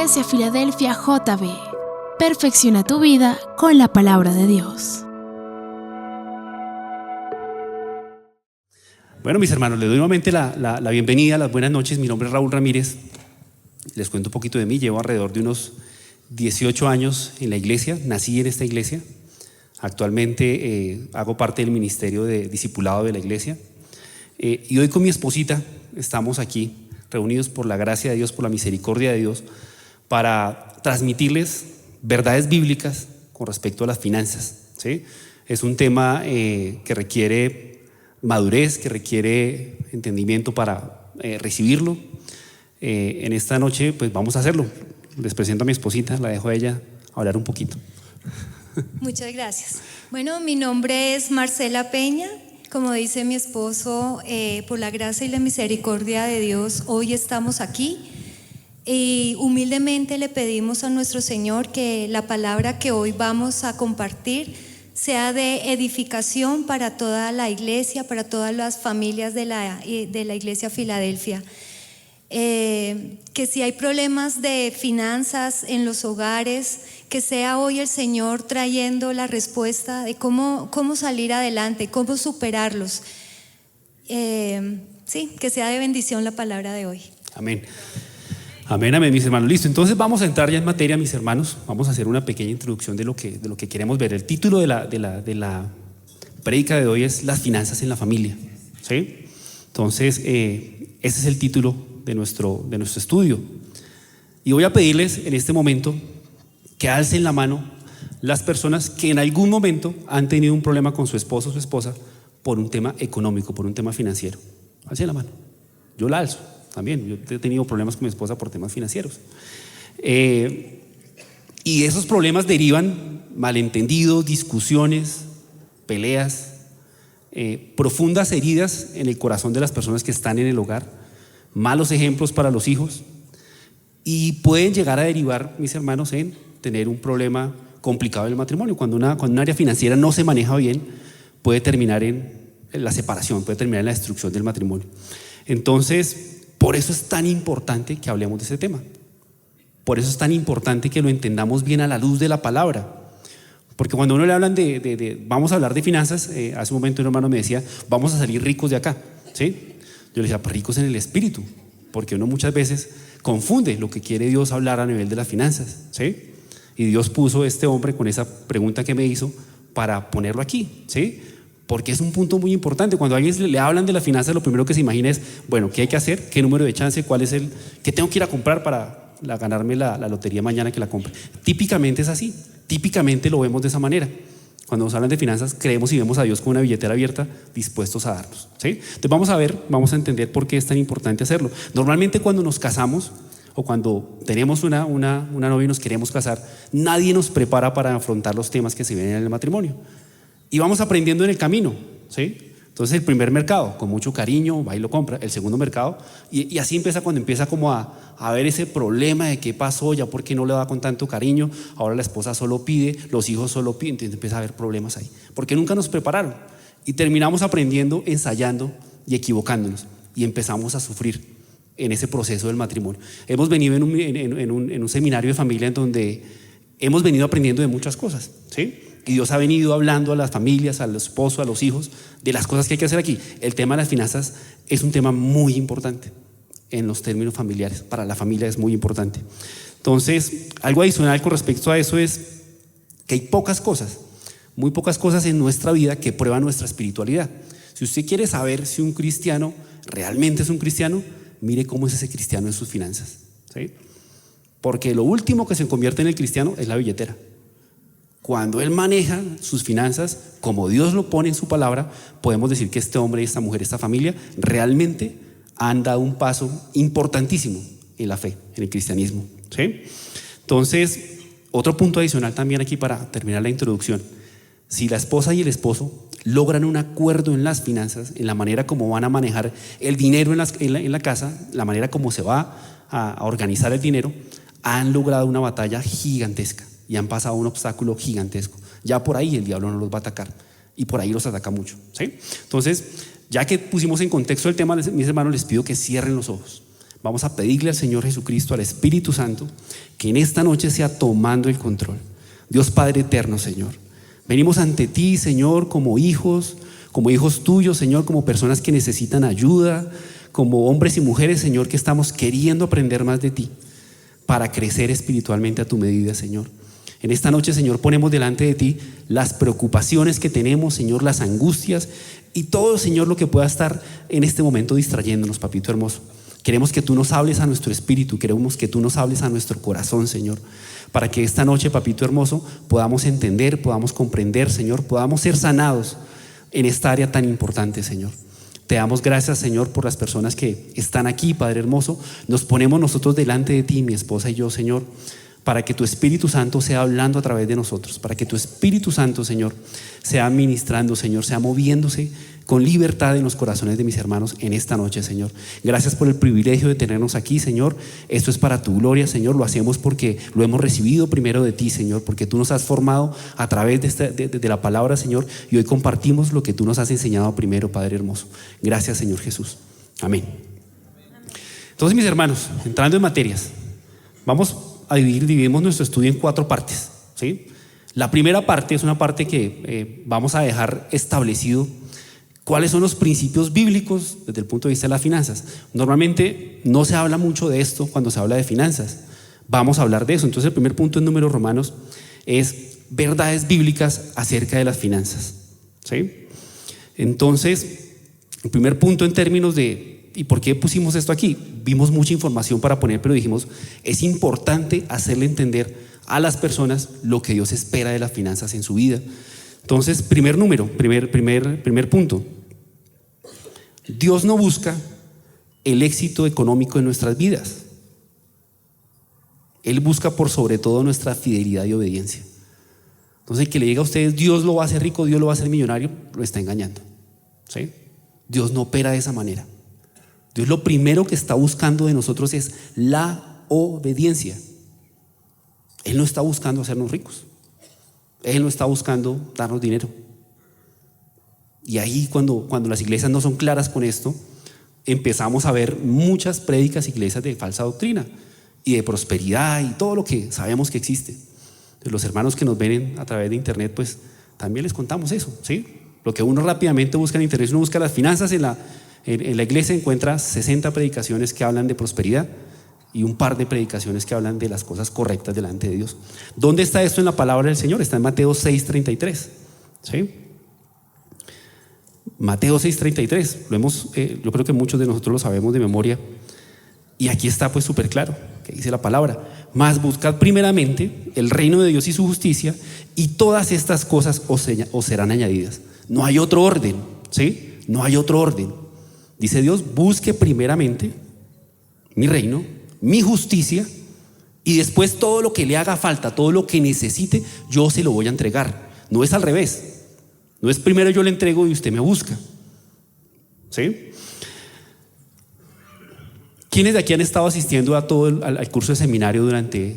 Iglesia Filadelfia JB. Perfecciona tu vida con la palabra de Dios. Bueno, mis hermanos, les doy nuevamente la bienvenida, las buenas noches. Mi nombre es Raúl Ramírez. Les cuento un poquito de mí. Llevo alrededor de unos 18 años en la iglesia. Nací en esta iglesia. Actualmente hago parte del ministerio de discipulado de la iglesia. Y hoy con mi esposita estamos aquí, reunidos por la gracia de Dios, por la misericordia de Dios, para transmitirles verdades bíblicas con respecto a las finanzas, ¿sí? Es un tema que requiere madurez, que requiere entendimiento para recibirlo. En esta noche pues vamos a hacerlo. Les presento a mi esposita, la dejo a ella hablar un poquito. Muchas gracias. Bueno, mi nombre es Marcela Peña. Como dice mi esposo, por la gracia y la misericordia de Dios, hoy estamos aquí. Y humildemente le pedimos a nuestro Señor que la palabra que hoy vamos a compartir sea de edificación para toda la iglesia, para todas las familias de la iglesia Filadelfia. Que si hay problemas de finanzas en los hogares, que sea hoy el Señor trayendo la respuesta de cómo salir adelante, cómo superarlos. Sí, que sea de bendición la palabra de hoy. Amén. Amén, amén, mis hermanos. Listo, entonces vamos a entrar ya en materia, mis hermanos. Vamos a hacer una pequeña introducción de lo que queremos ver. El título de la prédica de hoy es Las finanzas en la familia, ¿sí? Entonces, ese es el título de nuestro estudio. Y voy a pedirles en este momento que alcen la mano las personas que en algún momento han tenido un problema con su esposo o su esposa por un tema económico, por un tema financiero. Alcen la mano. Yo la alzo. También, yo he tenido problemas con mi esposa por temas financieros. Y esos problemas derivan malentendidos, discusiones, peleas, profundas heridas en el corazón de las personas que están en el hogar, malos ejemplos para los hijos, y pueden llegar a derivar, mis hermanos, en tener un problema complicado en el matrimonio. Cuando un área financiera no se maneja bien, puede terminar en la separación, puede terminar en la destrucción del matrimonio. Entonces, por eso es tan importante que hablemos de ese tema. Por eso es tan importante que lo entendamos bien a la luz de la palabra. Porque cuando uno le hablan vamos a hablar de finanzas, hace un momento un hermano me decía, vamos a salir ricos de acá, ¿sí? Yo le decía, pues ricos en el espíritu, porque uno muchas veces confunde lo que quiere Dios hablar a nivel de las finanzas, ¿sí? Y Dios puso a este hombre con esa pregunta que me hizo para ponerlo aquí, ¿sí? Porque es un punto muy importante. Cuando a alguien le hablan de las finanzas, lo primero que se imagina es, bueno, ¿qué hay que hacer? ¿Qué número de chance? ¿Cuál es qué tengo que ir a comprar para ganarme la lotería mañana que la compre? Típicamente es así. Típicamente lo vemos de esa manera. Cuando nos hablan de finanzas, creemos y vemos a Dios con una billetera abierta, dispuestos a darnos, ¿sí? Entonces vamos a entender por qué es tan importante hacerlo. Normalmente cuando nos casamos o cuando tenemos una novia y nos queremos casar, nadie nos prepara para afrontar los temas que se vienen en el matrimonio. Y vamos aprendiendo en el camino, ¿sí? Entonces el primer mercado, con mucho cariño, va y lo compra. El segundo mercado, y así empieza cuando empieza como a ver ese problema de qué pasó, ya por qué no le da con tanto cariño. Ahora la esposa solo pide, los hijos solo piden, entonces empieza a haber problemas ahí. Porque nunca nos prepararon. Y terminamos aprendiendo, ensayando y equivocándonos. Y empezamos a sufrir en ese proceso del matrimonio. Hemos venido en un seminario de familia en donde hemos venido aprendiendo de muchas cosas, ¿sí? Y Dios ha venido hablando a las familias, al esposo, a los hijos, de las cosas que hay que hacer aquí. El tema de las finanzas es un tema muy importante en los términos familiares. Para la familia es muy importante. Entonces, algo adicional con respecto a eso es que hay pocas cosas, muy pocas cosas en nuestra vida que prueban nuestra espiritualidad. Si usted quiere saber si un cristiano realmente es un cristiano, mire cómo es ese cristiano en sus finanzas, ¿sí? Porque lo último que se convierte en el cristiano es la billetera. Cuando él maneja sus finanzas como Dios lo pone en su palabra, podemos decir que este hombre, esta mujer, esta familia realmente han dado un paso importantísimo en la fe, en el cristianismo, ¿sí? Entonces, otro punto adicional también aquí para terminar la introducción: si la esposa y el esposo logran un acuerdo en las finanzas, en la manera como van a manejar el dinero en la casa, la manera como se va a organizar el dinero, han logrado una batalla gigantesca y han pasado un obstáculo gigantesco. Ya por ahí el diablo no los va a atacar, y por ahí los ataca mucho, ¿sí? Entonces, ya que pusimos en contexto el tema, mis hermanos, les pido que cierren los ojos Vamos a pedirle al Señor Jesucristo, al Espíritu Santo, que en esta noche sea tomando el control. Dios Padre eterno, Señor, venimos ante ti, Señor, como hijos tuyos, Señor, como personas que necesitan ayuda, como hombres y mujeres, Señor, que estamos queriendo aprender más de ti para crecer espiritualmente a tu medida, Señor. En esta noche, Señor, ponemos delante de ti las preocupaciones que tenemos, Señor, las angustias y todo, Señor, lo que pueda estar en este momento distrayéndonos, papito hermoso. Queremos que tú nos hables a nuestro espíritu, queremos que tú nos hables a nuestro corazón, Señor, para que esta noche, papito hermoso, podamos entender, podamos comprender, Señor, podamos ser sanados en esta área tan importante, Señor. Te damos gracias, Señor, por las personas que están aquí, Padre hermoso. Nos ponemos nosotros delante de ti, mi esposa y yo, Señor, para que tu Espíritu Santo sea hablando a través de nosotros, para que tu Espíritu Santo, Señor, sea ministrando, Señor, sea moviéndose con libertad en los corazones de mis hermanos en esta noche, Señor. Gracias por el privilegio de tenernos aquí, Señor. Esto es para tu gloria, Señor. Lo hacemos porque lo hemos recibido primero de ti, Señor, porque tú nos has formado a través de la palabra, Señor, y hoy compartimos lo que tú nos has enseñado primero, Padre hermoso. Gracias, Señor Jesús. Amén. Entonces, mis hermanos, entrando en materias, dividimos nuestro estudio en 4 partes, ¿sí? La primera parte es una parte que vamos a dejar establecido cuáles son los principios bíblicos desde el punto de vista de las finanzas. Normalmente no se habla mucho de esto cuando se habla de finanzas. Vamos a hablar de eso. Entonces el primer punto en Números Romanos es verdades bíblicas acerca de las finanzas, ¿sí? Entonces, el primer punto en términos de ¿y por qué pusimos esto aquí? Vimos mucha información para poner, pero dijimos, es importante hacerle entender a las personas lo que Dios espera de las finanzas en su vida. Entonces, primer punto. Dios no busca el éxito económico en nuestras vidas. Él busca por sobre todo nuestra fidelidad y obediencia. Entonces, el que le diga a ustedes, Dios lo va a hacer rico, Dios lo va a hacer millonario, lo está engañando, ¿sí? Dios no opera de esa manera. Dios lo primero que está buscando de nosotros es la obediencia. Él no está buscando hacernos ricos. Él no está buscando darnos dinero. Y ahí cuando las iglesias no son claras con esto, empezamos a ver muchas prédicas iglesias de falsa doctrina y de prosperidad y todo lo que sabemos que existe. Entonces, los hermanos que nos ven a través de internet, pues también les contamos eso, ¿sí? Lo que uno rápidamente busca en internet, uno busca las finanzas en la iglesia, encuentra 60 predicaciones que hablan de prosperidad y un par de predicaciones que hablan de las cosas correctas delante de Dios. ¿Dónde está esto en la palabra del Señor? Está en Mateo 6:33, ¿sí? Mateo 6:33, yo creo que muchos de nosotros lo sabemos de memoria, y aquí está pues súper claro, que dice la palabra: mas buscad primeramente el reino de Dios y su justicia, y todas estas cosas os serán añadidas. No hay otro orden, ¿sí? No hay otro orden. Dice Dios: busque primeramente mi reino, mi justicia, y después todo lo que le haga falta, todo lo que necesite, yo se lo voy a entregar. No es al revés. No es primero yo le entrego y usted me busca, ¿sí? ¿Quiénes de aquí han estado asistiendo a todo al curso de seminario durante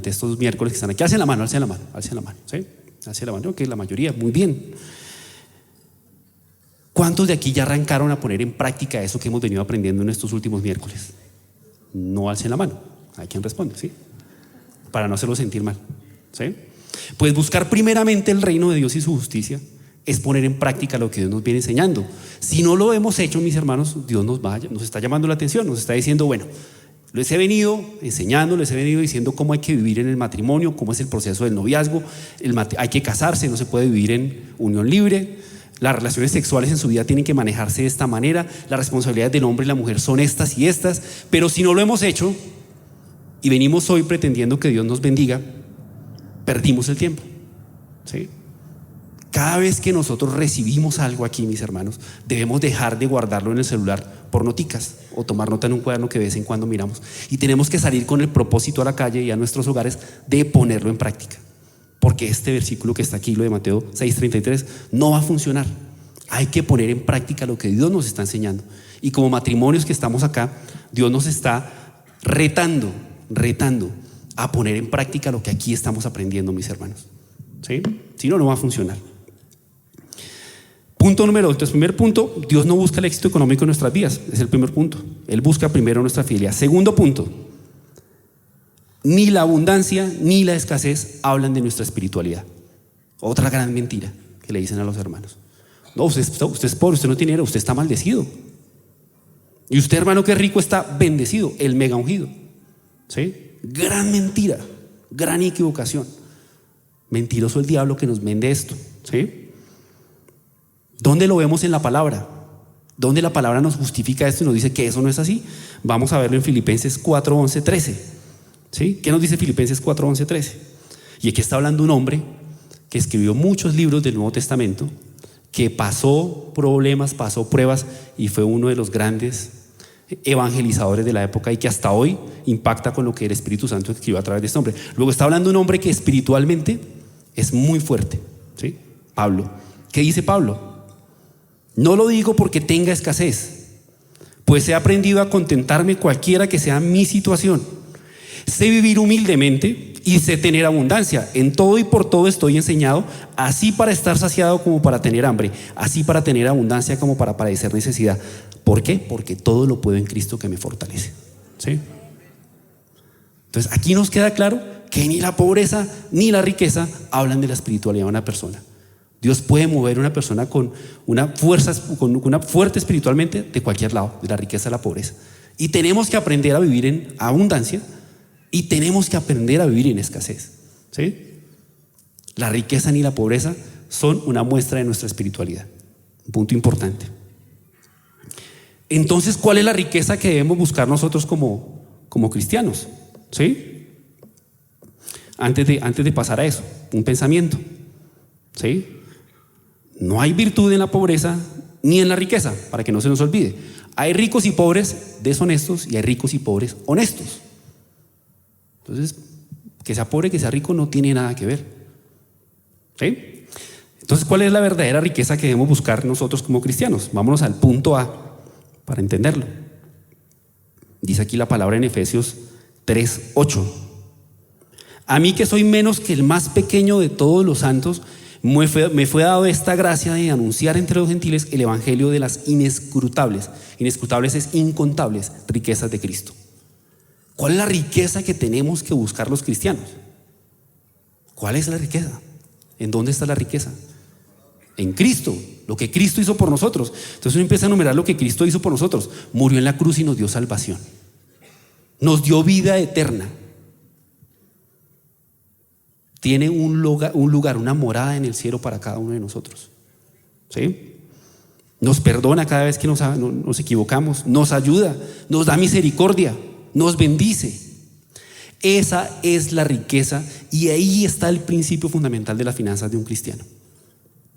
estos miércoles que están aquí? Alcen la mano, ¿sí? Alcen la mano, que la mayoría, muy bien. ¿Cuántos de aquí ya arrancaron a poner en práctica eso que hemos venido aprendiendo en estos últimos miércoles? No alcen la mano. Hay quien responde, ¿sí? Para no hacerlo sentir mal, ¿sí? Pues buscar primeramente el reino de Dios y su justicia es poner en práctica lo que Dios nos viene enseñando. Si no lo hemos hecho, mis hermanos, Dios nos está llamando la atención, nos está diciendo, bueno, les he venido enseñando, les he venido diciendo cómo hay que vivir en el matrimonio, cómo es el proceso del noviazgo, hay que casarse, no se puede vivir en unión libre, las relaciones sexuales en su vida tienen que manejarse de esta manera, las responsabilidades del hombre y la mujer son estas y estas, pero si no lo hemos hecho y venimos hoy pretendiendo que Dios nos bendiga, perdimos el tiempo, ¿sí? Cada vez que nosotros recibimos algo aquí, mis hermanos, debemos dejar de guardarlo en el celular por noticas o tomar nota en un cuaderno que de vez en cuando miramos, y tenemos que salir con el propósito a la calle y a nuestros hogares de ponerlo en práctica, porque este versículo que está aquí, lo de Mateo 6:33, no va a funcionar. Hay que poner en práctica lo que Dios nos está enseñando, y como matrimonios que estamos acá, Dios nos está retando a poner en práctica lo que aquí estamos aprendiendo, mis hermanos, ¿sí? Si no, no va a funcionar. Punto número 2. Entonces, primer punto, Dios no busca el éxito económico en nuestras vidas. Es el primer punto. Él busca primero nuestra fidelidad. Segundo punto, ni la abundancia ni la escasez hablan de nuestra espiritualidad. Otra gran mentira que le dicen a los hermanos. No, usted es pobre, usted no tiene dinero, usted está maldecido. Y usted, hermano, que rico, está bendecido, el mega ungido. ¿Sí? Gran mentira, gran equivocación. Mentiroso el diablo que nos vende esto. ¿Sí? ¿Dónde lo vemos en la palabra? ¿Dónde la palabra nos justifica esto y nos dice que eso no es así? Vamos a verlo en Filipenses 4, 11, 13. ¿Sí? ¿Qué nos dice Filipenses 4, 11, 13? Y aquí está hablando un hombre que escribió muchos libros del Nuevo Testamento, que pasó problemas, pasó pruebas y fue uno de los grandes evangelizadores de la época y que hasta hoy impacta con lo que el Espíritu Santo escribió a través de este hombre. Luego está hablando un hombre que espiritualmente es muy fuerte, ¿sí? Pablo. ¿Qué dice Pablo? No lo digo porque tenga escasez, pues he aprendido a contentarme cualquiera que sea mi situación. Sé vivir humildemente y sé tener abundancia. En todo y por todo estoy enseñado, así para estar saciado como para tener hambre, así para tener abundancia como para padecer necesidad. ¿Por qué? Porque todo lo puedo en Cristo que me fortalece. ¿Sí? Entonces aquí nos queda claro que ni la pobreza ni la riqueza hablan de la espiritualidad de una persona. Dios puede mover a una persona con una fuerza, con una fuerte espiritualmente de cualquier lado, de la riqueza a la pobreza. Y tenemos que aprender a vivir en abundancia y tenemos que aprender a vivir en escasez. ¿Sí? La riqueza ni la pobreza son una muestra de nuestra espiritualidad. Un punto importante. Entonces, ¿cuál es la riqueza que debemos buscar nosotros como cristianos? ¿Sí? Antes de pasar a eso, un pensamiento. ¿Sí? No hay virtud en la pobreza ni en la riqueza, para que no se nos olvide. Hay ricos y pobres deshonestos y hay ricos y pobres honestos. Entonces, que sea pobre, que sea rico no tiene nada que ver. ¿Sí? Entonces, ¿cuál es la verdadera riqueza que debemos buscar nosotros como cristianos? Vámonos al punto A para entenderlo. Dice aquí la palabra en Efesios 3:8. A mí, que soy menos que el más pequeño de todos los santos, me fue dado esta gracia de anunciar entre los gentiles el evangelio de las inescrutables es incontables riquezas de Cristo. ¿Cuál es la riqueza que tenemos que buscar los cristianos? ¿Cuál es la riqueza? ¿En dónde está la riqueza? En Cristo, lo que Cristo hizo por nosotros. Entonces uno empieza a enumerar lo que Cristo hizo por nosotros. Murió en la cruz y nos dio salvación. Nos dio vida eterna. Tiene un lugar, una morada en el cielo para cada uno de nosotros. ¿Sí? Nos perdona cada vez que nos equivocamos, nos ayuda, nos da misericordia, nos bendice. Esa es la riqueza y ahí está el principio fundamental de las finanzas de un cristiano.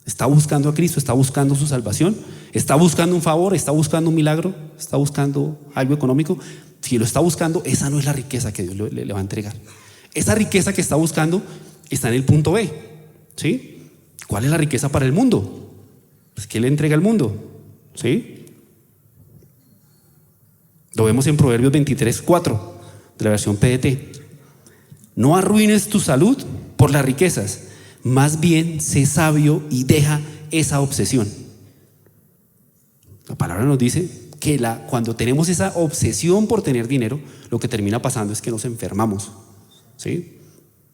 Está buscando a Cristo, está buscando su salvación, está buscando un favor, está buscando un milagro, está buscando algo económico. Si lo está buscando, esa no es la riqueza que Dios le va a entregar. Esa riqueza que está buscando está en el punto B. ¿Sí? ¿Cuál es la riqueza para el mundo? Pues, ¿qué le entrega al mundo? ¿Sí? Lo vemos en Proverbios 23:4 de la versión PDT. No arruines tu salud por las riquezas, más bien sé sabio y deja esa obsesión. La palabra nos dice que cuando tenemos esa obsesión por tener dinero, lo que termina pasando es que nos enfermamos. ¿Sí?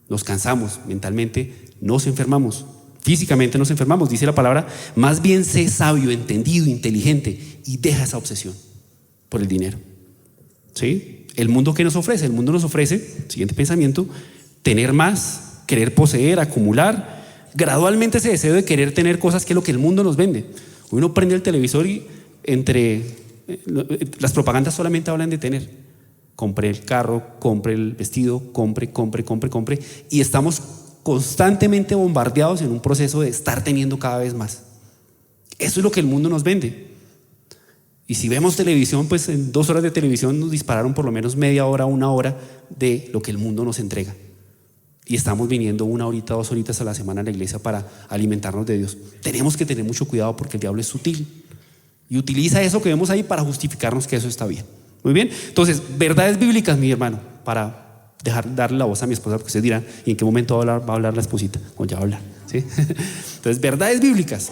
Nos cansamos mentalmente, nos enfermamos, físicamente nos enfermamos. Dice la palabra, más bien sé sabio, entendido, inteligente y deja esa obsesión por el dinero. ¿Sí? El mundo, ¿qué nos ofrece? El mundo nos ofrece, siguiente pensamiento, tener más, querer poseer, acumular, gradualmente ese deseo de querer tener cosas, que es lo que el mundo nos vende. Uno prende el televisor y las propagandas solamente hablan de tener. Compre el carro, compre el vestido, compre. Y estamos constantemente bombardeados en un proceso de estar teniendo cada vez más. Eso es lo que el mundo nos vende. Y si vemos televisión, pues en 2 horas de televisión nos dispararon por lo menos media hora, 1 hora de lo que el mundo nos entrega. Y estamos viniendo 1 horita, 2 horitas a la semana a la iglesia para alimentarnos de Dios. Tenemos que tener mucho cuidado porque el diablo es sutil y utiliza eso que vemos ahí para justificarnos que eso está bien. Muy bien, entonces, verdades bíblicas, mi hermano, para darle la voz a mi esposa, porque ustedes dirán, ¿y en qué momento va a hablar la esposita? Cuando ya va a hablar, ¿sí? Entonces, verdades bíblicas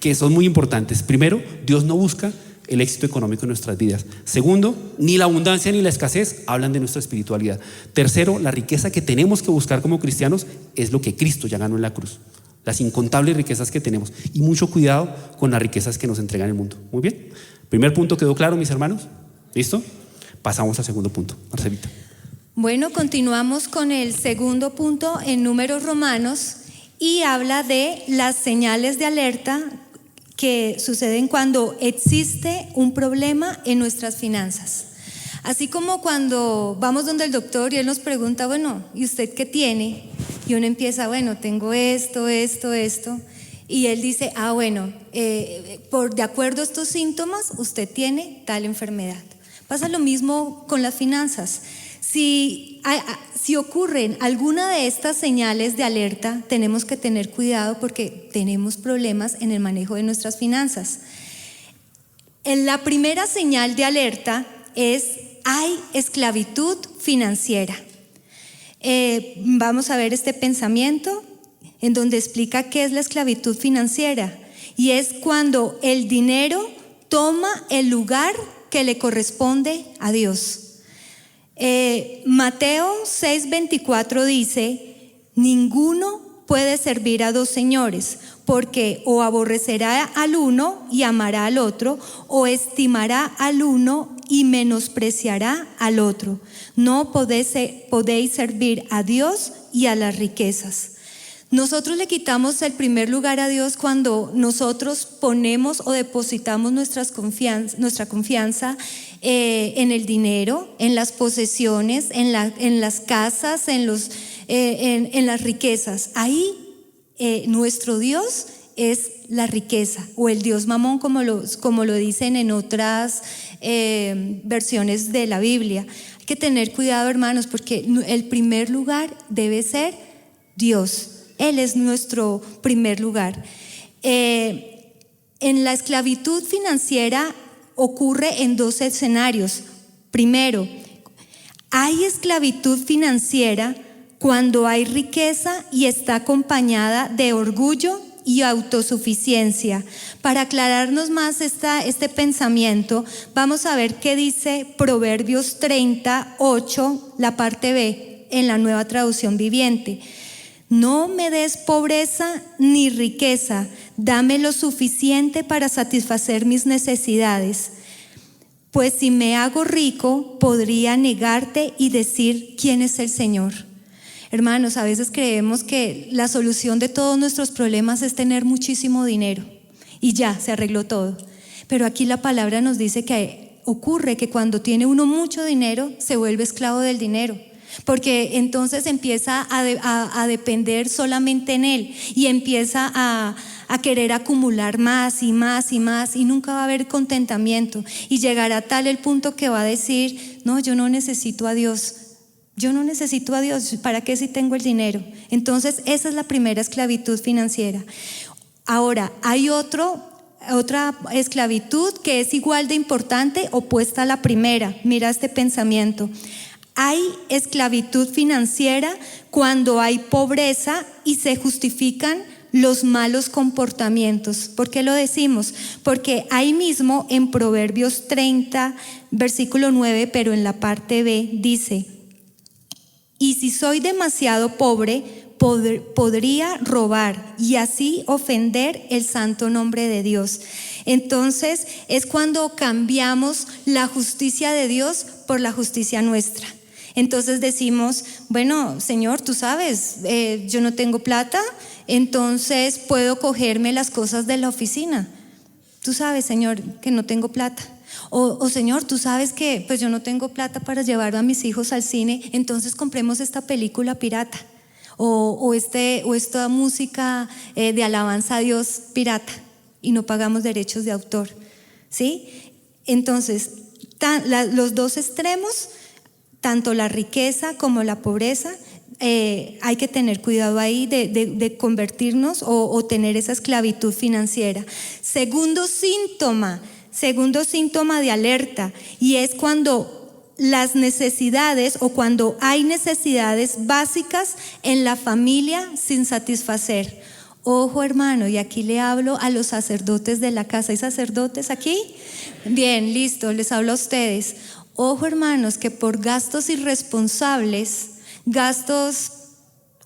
que son muy importantes. Primero, Dios no busca el éxito económico en nuestras vidas. Segundo, ni la abundancia ni la escasez hablan de nuestra espiritualidad. Tercero, la riqueza que tenemos que buscar como cristianos es lo que Cristo ya ganó en la cruz. Las incontables riquezas que tenemos. Y mucho cuidado con las riquezas que nos entrega el mundo. Muy bien. Primer punto quedó claro, mis hermanos. ¿Listo? Pasamos al segundo punto. Marcelita. Bueno, continuamos con el segundo punto en Números Romanos y habla de las señales de alerta que suceden cuando existe un problema en nuestras finanzas. Así como cuando vamos donde el doctor y él nos pregunta, bueno, ¿y usted qué tiene? Y uno empieza, bueno, tengo esto. Y él dice, bueno, de acuerdo a estos síntomas, usted tiene tal enfermedad. Pasa lo mismo con las finanzas. Si ocurren alguna de estas señales de alerta, tenemos que tener cuidado porque tenemos problemas en el manejo de nuestras finanzas. En la primera señal de alerta hay esclavitud financiera. Vamos a ver este pensamiento en donde explica qué es la esclavitud financiera, y es cuando el dinero toma el lugar que le corresponde a Dios. Mateo 6:24 dice: ninguno puede servir a dos señores, porque o aborrecerá al uno y amará al otro, o estimará al uno y menospreciará al otro. No podéis servir a Dios y a las riquezas. Nosotros le quitamos el primer lugar a Dios cuando nosotros ponemos o depositamos nuestra confianza en el dinero, en las posesiones, en las casas, en las riquezas. Ahí nuestro Dios es la riqueza, o el Dios Mamón, como lo dicen en otras versiones de la Biblia. Hay que tener cuidado, hermanos, porque el primer lugar debe ser Dios. Él es nuestro primer lugar. En la esclavitud financiera ocurre en dos escenarios. Primero, hay esclavitud financiera cuando hay riqueza y está acompañada de orgullo y autosuficiencia. Para aclararnos más este pensamiento, vamos a ver qué dice Proverbios 38, la parte B, en la Nueva Traducción Viviente. No me des pobreza ni riqueza, dame lo suficiente para satisfacer mis necesidades. Pues si me hago rico, podría negarte y decir quién es el Señor. Hermanos, a veces creemos que la solución de todos nuestros problemas es tener muchísimo dinero y ya, se arregló todo. Pero aquí la palabra nos dice que ocurre que cuando tiene uno mucho dinero, se vuelve esclavo del dinero. Porque entonces empieza a depender solamente en él y empieza a querer acumular más y más y más, y nunca va a haber contentamiento, y llegará tal el punto que va a decir: no, yo no necesito a Dios, ¿para qué si tengo el dinero? Entonces esa es la primera esclavitud financiera. Ahora hay otra esclavitud que es igual de importante, opuesta a la primera. Mira este pensamiento. Hay esclavitud financiera cuando hay pobreza y se justifican los malos comportamientos. ¿Por qué lo decimos? Porque ahí mismo en Proverbios 30, versículo 9, pero en la parte B dice: y si soy demasiado pobre, podría robar y así ofender el santo nombre de Dios. Entonces es cuando cambiamos la justicia de Dios por la justicia nuestra. Entonces decimos: bueno, Señor, tú sabes, yo no tengo plata, entonces puedo cogerme las cosas de la oficina. Tú sabes, Señor, que no tengo plata. O Señor, tú sabes que pues yo no tengo plata para llevar a mis hijos al cine, entonces compremos esta película pirata o esta música de alabanza a Dios pirata y no pagamos derechos de autor, ¿sí? Entonces, los dos extremos, tanto la riqueza como la pobreza, hay que tener cuidado ahí de convertirnos o tener esa esclavitud financiera. Segundo síntoma de alerta, y es cuando las necesidades o cuando hay necesidades básicas en la familia sin satisfacer. Ojo, hermano, y aquí le hablo a los sacerdotes de la casa. ¿Hay sacerdotes aquí? Bien, listo, les hablo a ustedes. Ojo, hermanos, que por gastos irresponsables, gastos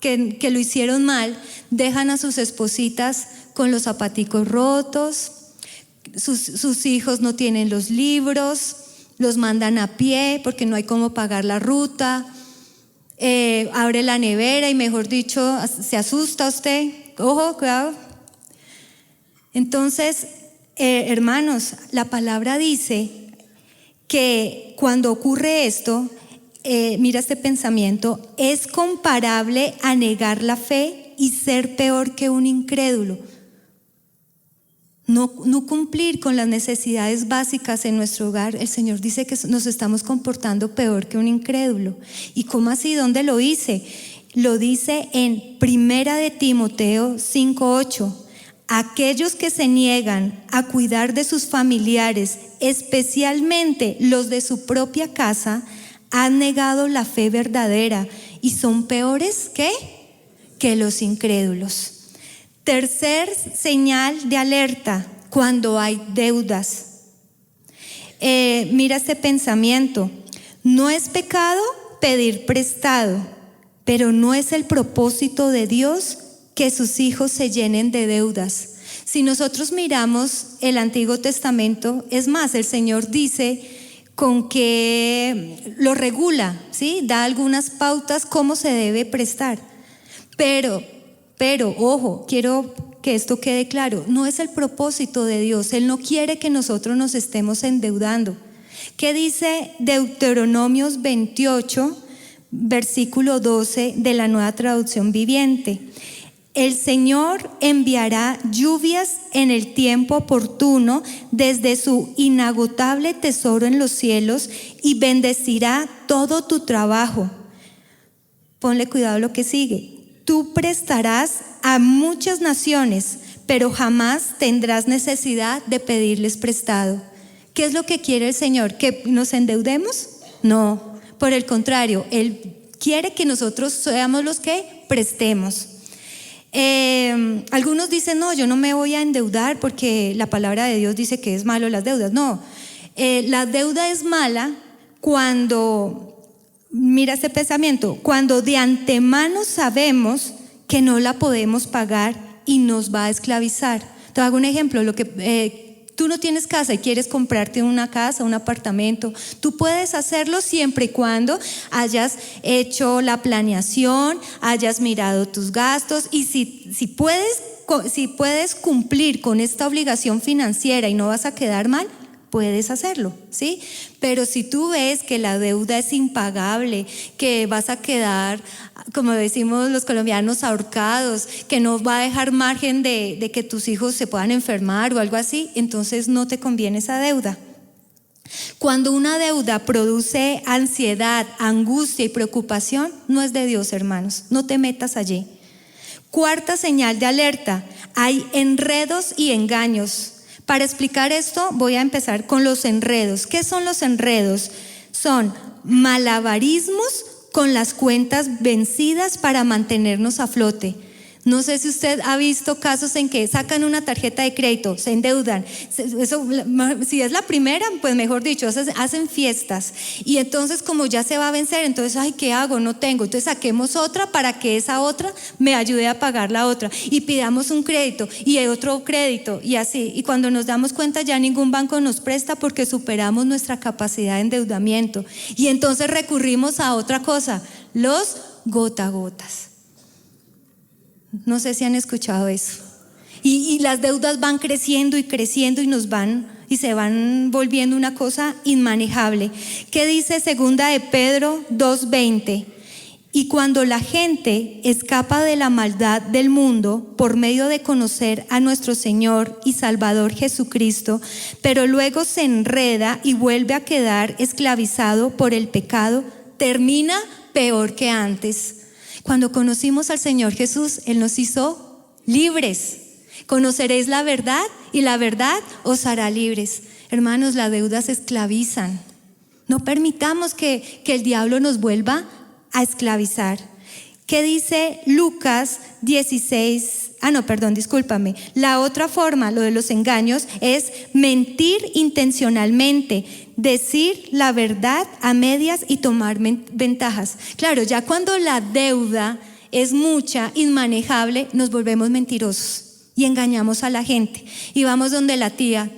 que lo hicieron mal, dejan a sus espositas con los zapaticos rotos, sus hijos no tienen los libros, los mandan a pie porque no hay cómo pagar la ruta, abre la nevera y mejor dicho, se asusta usted. Ojo, cuidado. Entonces, hermanos, la palabra dice que cuando ocurre esto, mira este pensamiento, es comparable a negar la fe y ser peor que un incrédulo. No cumplir con las necesidades básicas en nuestro hogar, el Señor dice que nos estamos comportando peor que un incrédulo. ¿Y cómo así? ¿Dónde lo dice? Lo dice en 1 de Timoteo 5:8. Aquellos que se niegan a cuidar de sus familiares, especialmente los de su propia casa, han negado la fe verdadera y son peores que los incrédulos. Tercer señal de alerta, cuando hay deudas. Mira este pensamiento. No es pecado pedir prestado, pero no es el propósito de Dios que sus hijos se llenen de deudas. Si nosotros miramos el Antiguo Testamento, es más, el Señor dice con que lo regula, ¿sí? Da algunas pautas cómo se debe prestar. Pero, ojo, quiero que esto quede claro, no es el propósito de Dios. Él no quiere que nosotros nos estemos endeudando. ¿Qué dice Deuteronomios 28, versículo 12 de la Nueva Traducción Viviente? El Señor enviará lluvias en el tiempo oportuno desde su inagotable tesoro en los cielos y bendecirá todo tu trabajo. Ponle cuidado a lo que sigue. Tú prestarás a muchas naciones, pero jamás tendrás necesidad de pedirles prestado. ¿Qué es lo que quiere el Señor? ¿Que nos endeudemos? No, por el contrario, Él quiere que nosotros seamos los que prestemos. Algunos dicen, no, yo no me voy a endeudar porque la palabra de Dios dice que es malo las deudas. No, la deuda es mala cuando, mira este pensamiento, cuando de antemano sabemos que no la podemos pagar y nos va a esclavizar. Te hago un ejemplo, tú no tienes casa y quieres comprarte una casa, un apartamento, tú puedes hacerlo siempre y cuando hayas hecho la planeación, hayas mirado tus gastos y si puedes cumplir con esta obligación financiera y no vas a quedar mal, puedes hacerlo, ¿sí? Pero si tú ves que la deuda es impagable, que vas a quedar, como decimos los colombianos, ahorcados, que no va a dejar margen de que tus hijos se puedan enfermar o algo así, entonces no te conviene esa deuda. Cuando una deuda produce ansiedad, angustia y preocupación, no es de Dios, hermanos, no te metas allí. Cuarta señal de alerta, hay enredos y engaños. Para explicar esto voy a empezar con los enredos. ¿Qué son los enredos? Son malabarismos con las cuentas vencidas para mantenernos a flote. No sé si usted ha visto casos en que sacan una tarjeta de crédito, se endeudan. Eso, si es la primera, pues mejor dicho, hacen fiestas. Y entonces como ya se va a vencer, entonces, ay, ¿qué hago? No tengo. Entonces saquemos otra para que esa otra me ayude a pagar la otra. Y pidamos un crédito y otro crédito y así. Y cuando nos damos cuenta ya ningún banco nos presta porque superamos nuestra capacidad de endeudamiento. Y entonces recurrimos a otra cosa, los gotagotas. No sé si han escuchado eso. Y las deudas van creciendo y creciendo y se van volviendo una cosa inmanejable. ¿Qué dice 2 de Pedro 2:20? Y cuando la gente escapa de la maldad del mundo por medio de conocer a nuestro Señor y Salvador Jesucristo, pero luego se enreda y vuelve a quedar esclavizado por el pecado, termina peor que antes. Cuando conocimos al Señor Jesús, Él nos hizo libres. Conoceréis la verdad y la verdad os hará libres. Hermanos, las deudas esclavizan. No permitamos que el diablo nos vuelva a esclavizar. ¿Qué dice Lucas 16? La otra forma, lo de los engaños, es mentir intencionalmente, decir la verdad a medias y tomar ventajas. Claro, ya cuando la deuda es mucha, inmanejable, nos volvemos mentirosos y engañamos a la gente. Y vamos donde la tía,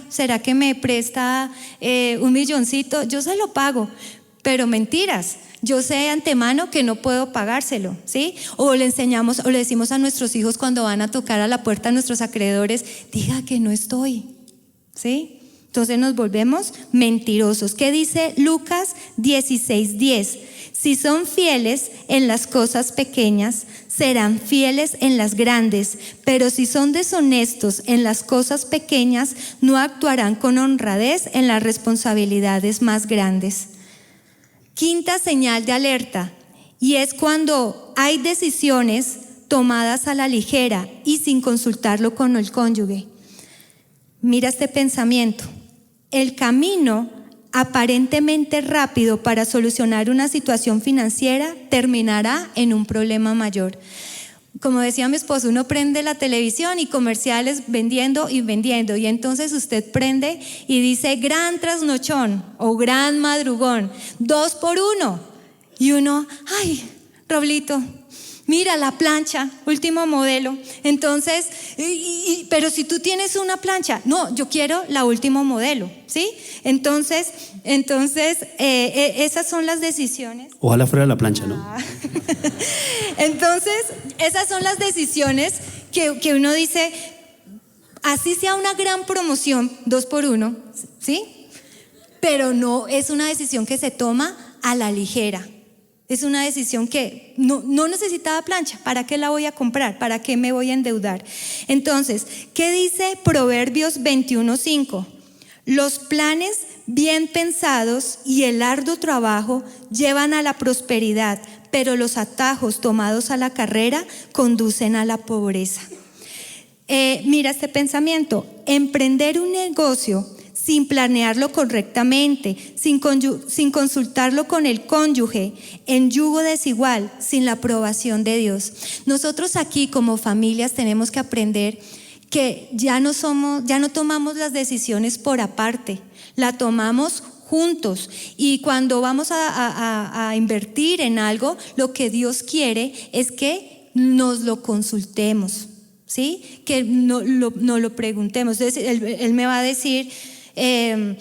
¿será que me presta $1 milloncito? Yo se lo pago, pero mentiras. Yo sé de antemano que no puedo pagárselo, ¿sí? O le enseñamos o le decimos a nuestros hijos cuando van a tocar a la puerta a nuestros acreedores, diga que no estoy, ¿sí? Entonces nos volvemos mentirosos. ¿Qué dice Lucas 16:10? Si son fieles en las cosas pequeñas, serán fieles en las grandes, pero si son deshonestos en las cosas pequeñas, no actuarán con honradez en las responsabilidades más grandes. Quinta señal de alerta, y es cuando hay decisiones tomadas a la ligera y sin consultarlo con el cónyuge. Mira este pensamiento: el camino aparentemente rápido para solucionar una situación financiera terminará en un problema mayor. Como decía mi esposo, uno prende la televisión y comerciales vendiendo, y entonces usted prende y dice gran trasnochón o gran madrugón, 2 por 1, y uno, ay, Roblito, mira la plancha, último modelo. Entonces, pero si tú tienes una plancha, no, yo quiero la último modelo, ¿sí? Entonces, esas son las decisiones. Ojalá fuera la plancha, ¿no? Entonces, esas son las decisiones que uno dice, así sea una gran promoción, 2 por 1, ¿sí? Pero no es una decisión que se toma a la ligera. Es una decisión que no necesitaba plancha. ¿Para qué la voy a comprar? ¿Para qué me voy a endeudar? Entonces, ¿qué dice Proverbios 21:5? Los planes bien pensados y el arduo trabajo llevan a la prosperidad, pero los atajos tomados a la carrera conducen a la pobreza. Mira este pensamiento: emprender un negocio sin planearlo correctamente, sin consultarlo con el cónyuge, en yugo desigual, sin la aprobación de Dios. Nosotros aquí como familias tenemos que aprender que ya no tomamos las decisiones por aparte, la tomamos juntos. Y cuando vamos a invertir en algo, lo que Dios quiere es que nos lo consultemos, ¿sí? Que no lo preguntemos. Entonces él me va a decir, él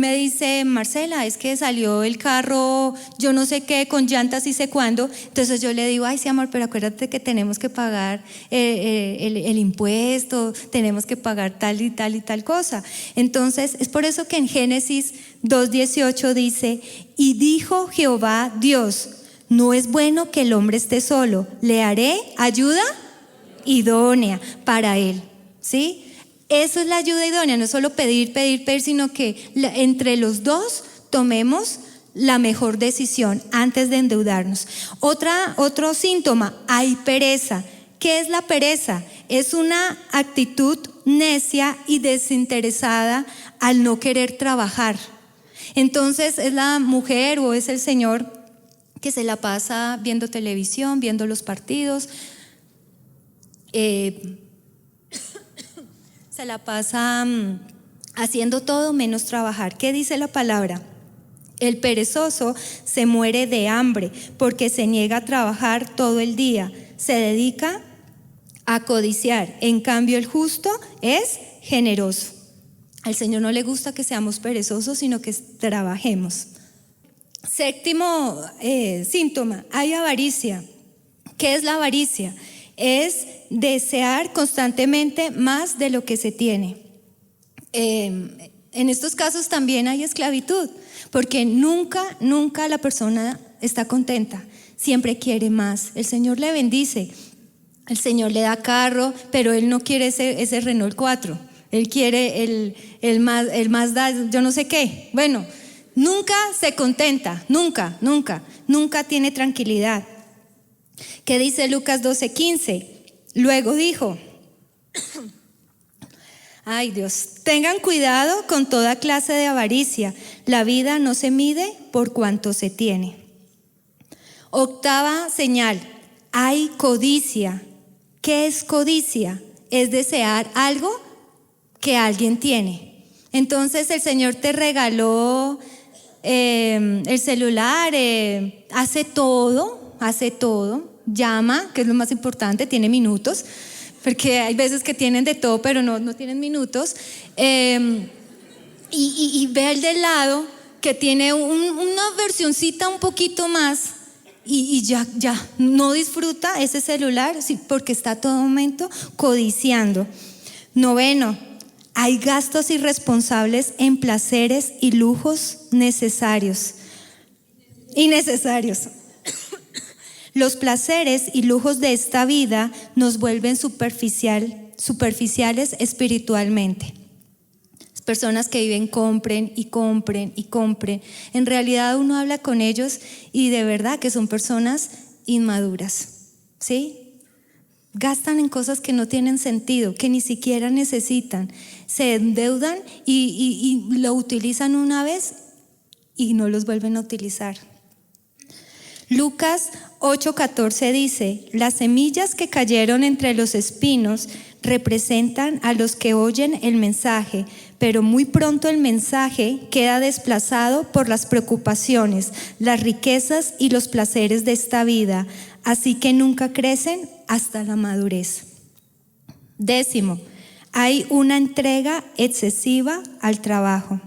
me dice, Marcela, es que salió el carro yo no sé qué, con llantas y sé cuándo. Entonces yo le digo, ay sí amor, pero acuérdate que tenemos que pagar el impuesto, tenemos que pagar tal y tal y tal cosa. Entonces es por eso que en Génesis 2:18 dice, y dijo Jehová Dios, no es bueno que el hombre esté solo, le haré ayuda idónea para él, ¿sí? Eso es la ayuda idónea, no es solo pedir, sino que entre los dos tomemos la mejor decisión antes de endeudarnos. Otro síntoma, hay pereza. ¿Qué es la pereza? Es una actitud necia y desinteresada al no querer trabajar. Entonces es la mujer o es el señor que se la pasa viendo televisión, viendo los partidos, se la pasa haciendo todo menos trabajar. ¿Qué dice la palabra? El perezoso se muere de hambre porque se niega a trabajar todo el día, se dedica a codiciar. En cambio, el justo es generoso. Al Señor no le gusta que seamos perezosos, sino que trabajemos. Séptimo síntoma, hay avaricia. ¿Qué es la avaricia? Es desear constantemente más de lo que se tiene. En estos casos también hay esclavitud, porque nunca la persona está contenta, siempre quiere más. El Señor le bendice, el Señor le da carro, pero Él no quiere ese Renault 4, Él quiere el Mazda, yo no sé qué. Bueno, nunca se contenta, nunca tiene tranquilidad. ¿Qué dice Lucas 12:15? Luego dijo, ay Dios, tengan cuidado con toda clase de avaricia, la vida no se mide por cuanto se tiene. Octava señal, hay codicia. ¿Qué es codicia? Es desear algo que alguien tiene. Entonces el Señor te regaló el celular, hace todo, llama, que es lo más importante, tiene minutos, porque hay veces que tienen de todo, pero no tienen minutos. Y ve al del lado que tiene una versioncita un poquito más y ya no disfruta ese celular, sí, porque está a todo momento codiciando. Noveno, hay gastos irresponsables en placeres y lujos innecesarios. Los placeres y lujos de esta vida nos vuelven superficiales espiritualmente. Personas que viven compren. En realidad uno habla con ellos y de verdad que son personas inmaduras, ¿sí? Gastan en cosas que no tienen sentido, que ni siquiera necesitan. Se endeudan y lo utilizan una vez y no los vuelven a utilizar. Lucas 8:14 dice: las semillas que cayeron entre los espinos representan a los que oyen el mensaje, pero muy pronto el mensaje queda desplazado por las preocupaciones, las riquezas y los placeres de esta vida, así que nunca crecen hasta la madurez. Décimo, hay una entrega excesiva al trabajo.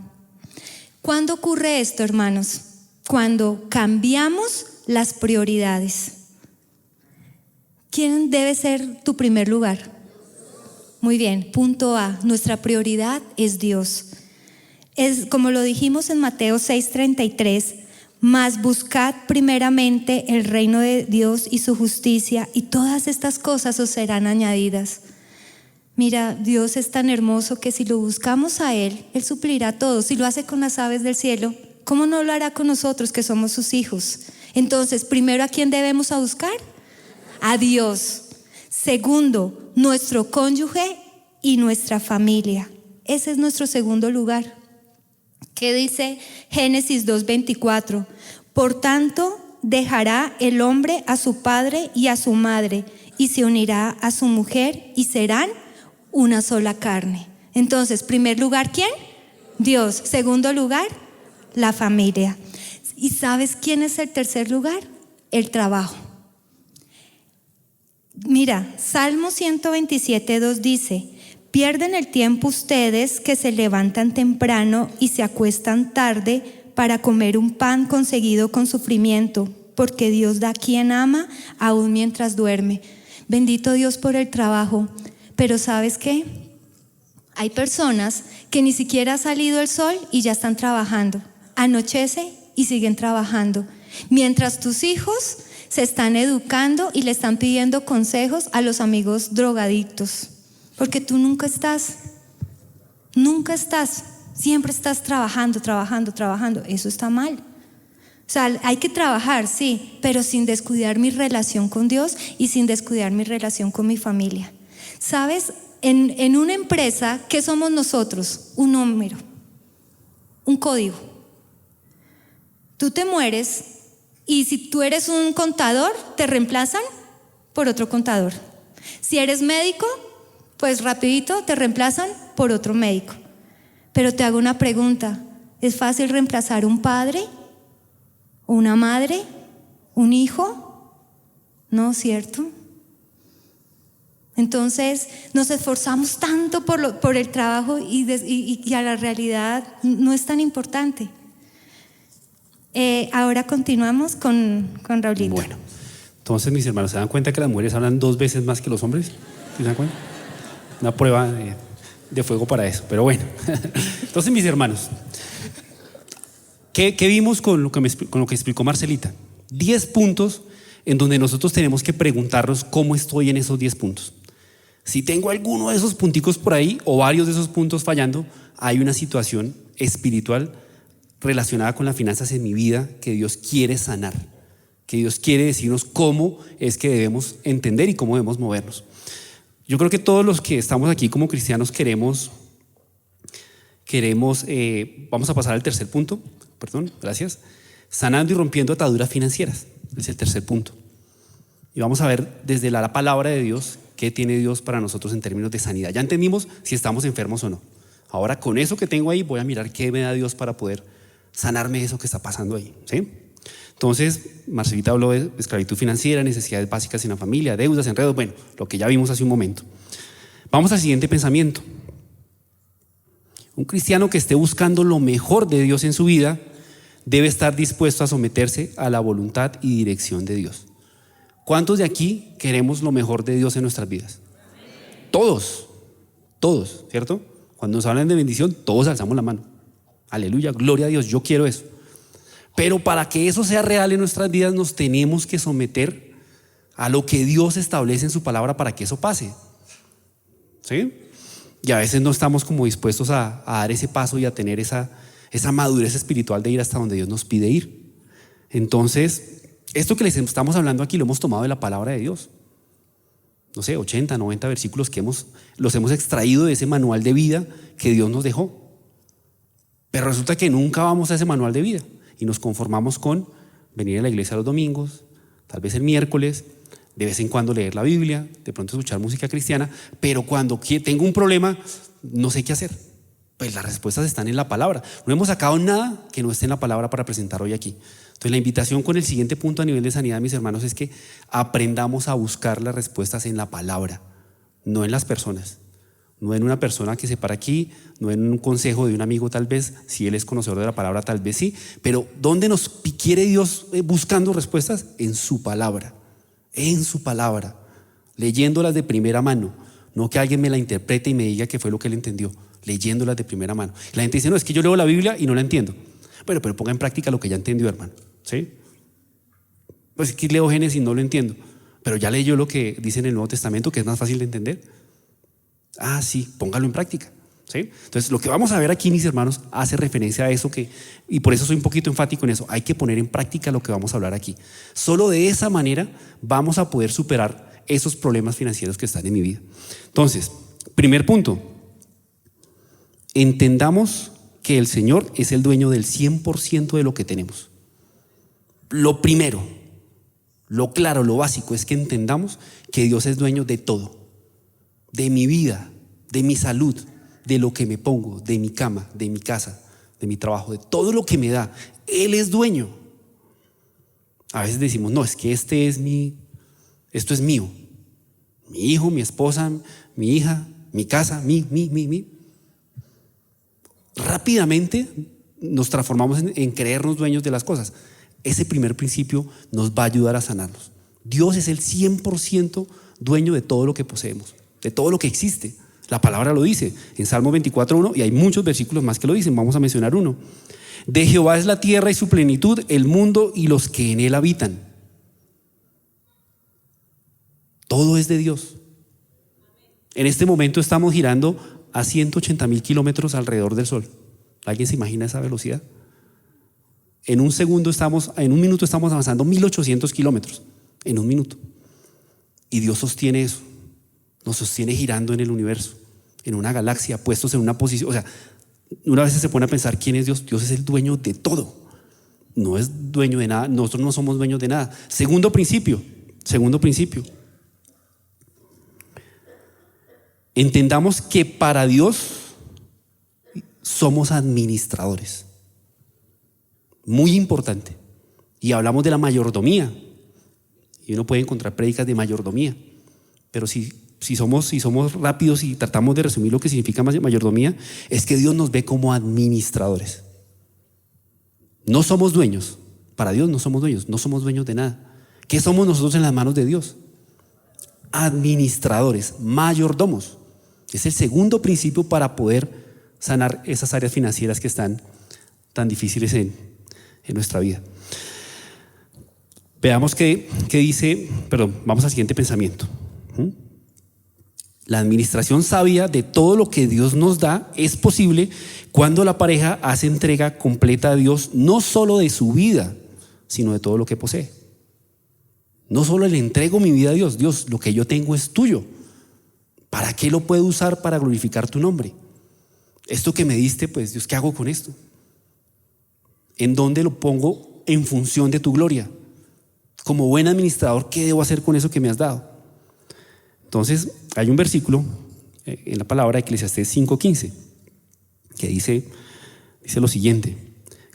¿Cuándo ocurre esto, hermanos? Cuando cambiamos las prioridades. ¿Quién debe ser tu primer lugar? Muy bien, punto A, nuestra prioridad es Dios. Es como lo dijimos en Mateo 6:33, mas buscad primeramente el reino de Dios y su justicia, y todas estas cosas os serán añadidas. Mira, Dios es tan hermoso que si lo buscamos a Él, Él suplirá todo. Si lo hace con las aves del cielo, ¿cómo no lo hará con nosotros que somos sus hijos? Entonces, primero, ¿a quién debemos a buscar? A Dios. Segundo, nuestro cónyuge y nuestra familia. Ese es nuestro segundo lugar. ¿Qué dice Génesis 2:24? Por tanto, dejará el hombre a su padre y a su madre, y se unirá a su mujer, y serán una sola carne. Entonces, primer lugar, ¿quién? Dios. Segundo lugar, la familia. ¿Y sabes quién es el tercer lugar? El trabajo. Mira, Salmo 127:2 dice: pierden el tiempo ustedes que se levantan temprano y se acuestan tarde para comer un pan conseguido con sufrimiento, porque Dios da a quien ama aún mientras duerme. Bendito Dios por el trabajo. Pero ¿sabes qué? Hay personas que ni siquiera ha salido el sol y ya están trabajando. Anochece y siguen trabajando. Mientras tus hijos se están educando y le están pidiendo consejos a los amigos drogadictos. Porque tú nunca estás. Siempre estás trabajando. Eso está mal. O sea, hay que trabajar, sí, pero sin descuidar mi relación con Dios y sin descuidar mi relación con mi familia. ¿Sabes? En una empresa, ¿qué somos nosotros? Un número, un código. Tú te mueres y si tú eres un contador, te reemplazan por otro contador. Si eres médico, pues rapidito te reemplazan por otro médico. Pero te hago una pregunta: ¿es fácil reemplazar un padre, una madre, un hijo? No, ¿cierto? Entonces nos esforzamos tanto por el trabajo y a la realidad no es tan importante. Ahora continuamos con Raulito. Bueno, entonces mis hermanos, ¿se dan cuenta que las mujeres hablan 2 veces más que los hombres? ¿Se dan cuenta? Una prueba de fuego para eso, pero bueno. Entonces mis hermanos, ¿qué vimos con lo que explicó Marcelita? 10 puntos en donde nosotros tenemos que preguntarnos cómo estoy en esos 10 puntos. Si tengo alguno de esos punticos por ahí o varios de esos puntos fallando, hay una situación espiritual relacionada con las finanzas en mi vida que Dios quiere sanar, que Dios quiere decirnos cómo es que debemos entender y cómo debemos movernos. Yo creo que todos los que estamos aquí como cristianos queremos, vamos a pasar al tercer punto, gracias, sanando y rompiendo ataduras financieras. Es el tercer punto. Y vamos a ver desde la palabra de Dios qué tiene Dios para nosotros en términos de sanidad. Ya entendimos si estamos enfermos o no. Ahora con eso que tengo ahí voy a mirar qué me da Dios para poder sanarme eso que está pasando ahí, ¿sí? Entonces, Marcelita habló de esclavitud financiera, necesidades básicas en la familia, deudas, enredos, bueno, lo que ya vimos hace un momento. Vamos al siguiente pensamiento. Un cristiano que esté buscando lo mejor de Dios en su vida debe estar dispuesto a someterse a la voluntad y dirección de Dios. ¿Cuántos de aquí queremos lo mejor de Dios en nuestras vidas? Todos, ¿cierto? Cuando nos hablan de bendición, todos alzamos la mano. Aleluya, gloria a Dios, yo quiero eso. Pero para que eso sea real en nuestras vidas nos tenemos que someter a lo que Dios establece en su palabra para que eso pase, ¿sí? Y a veces no estamos como dispuestos a dar ese paso y a tener esa madurez espiritual de ir hasta donde Dios nos pide ir. Entonces, esto que les estamos hablando aquí lo hemos tomado de la palabra de Dios. No sé, 80, 90 versículos que los hemos extraído de ese manual de vida que Dios nos dejó. Pero resulta que nunca vamos a ese manual de vida y nos conformamos con venir a la iglesia los domingos, tal vez el miércoles, de vez en cuando leer la Biblia, de pronto escuchar música cristiana, pero cuando tengo un problema no sé qué hacer. Pues las respuestas están en la palabra. No hemos sacado nada que no esté en la palabra para presentar hoy aquí. Entonces la invitación con el siguiente punto a nivel de sanidad, mis hermanos, es que aprendamos a buscar las respuestas en la palabra, no en las personas. No en una persona que se para aquí, no en un consejo de un amigo tal vez, si él es conocedor de la palabra tal vez sí, pero ¿dónde nos quiere Dios buscando respuestas? En su palabra, leyéndolas de primera mano, no que alguien me la interprete y me diga que fue lo que él entendió, leyéndolas de primera mano. La gente dice, no, es que yo leo la Biblia y no la entiendo. Bueno, pero ponga en práctica lo que ya entendió, hermano, ¿sí? Pues aquí leo Génesis y no lo entiendo, pero ya leyó lo que dice en el Nuevo Testamento, que es más fácil de entender. Ah, sí, póngalo en práctica, ¿sí? Entonces, lo que vamos a ver aquí, mis hermanos, hace referencia a eso y por eso soy un poquito enfático en eso. Hay que poner en práctica lo que vamos a hablar aquí. Solo de esa manera vamos a poder superar esos problemas financieros que están en mi vida. Entonces, primer punto, entendamos que el Señor es el dueño del 100% de lo que tenemos. Lo primero, lo claro, lo básico es que entendamos que Dios es dueño de todo. De mi vida, de mi salud, de lo que me pongo, de mi cama, de mi casa, de mi trabajo, de todo lo que me da. Él es dueño. A veces decimos, no, es que esto es mío. Mi hijo, mi esposa, mi hija, mi casa, mi. Rápidamente nos transformamos en creernos dueños de las cosas. Ese primer principio nos va a ayudar a sanarnos. Dios es el 100% dueño de todo lo que poseemos, de todo lo que existe. La palabra lo dice en Salmo 24:1 y hay muchos versículos más que lo dicen. Vamos a mencionar uno. De Jehová es la tierra y su plenitud, el mundo y los que en él habitan. Todo es de Dios. En este momento estamos girando a 180,000 kilómetros alrededor del sol. ¿Alguien se imagina esa velocidad? En un minuto estamos avanzando 1800 kilómetros. En un minuto. Y Dios sostiene eso. Nos sostiene girando en el universo, en una galaxia, puestos en una posición. O sea, una vez se pone a pensar quién es Dios. Dios es el dueño de todo. No es dueño de nada. Nosotros no somos dueños de nada. Segundo principio. Entendamos que para Dios somos administradores. Muy importante. Y hablamos de la mayordomía. Y uno puede encontrar prédicas de mayordomía. Pero si somos rápidos y tratamos de resumir lo que significa mayordomía, es que Dios nos ve como administradores. No somos dueños. Para Dios no somos dueños de nada. ¿Qué somos nosotros en las manos de Dios? Administradores, mayordomos. Es el segundo principio para poder sanar esas áreas financieras que están tan difíciles en nuestra vida. Veamos qué dice, vamos al siguiente pensamiento. La administración sabia de todo lo que Dios nos da es posible cuando la pareja hace entrega completa a Dios, no solo de su vida, sino de todo lo que posee. No solo le entrego mi vida a Dios. Dios, lo que yo tengo es tuyo. ¿Para qué lo puedo usar para glorificar tu nombre? Esto que me diste, pues Dios, ¿qué hago con esto? ¿En dónde lo pongo en función de tu gloria? Como buen administrador, ¿qué debo hacer con eso que me has dado? Entonces, hay un versículo en la palabra de Eclesiastés 5:15 que dice lo siguiente: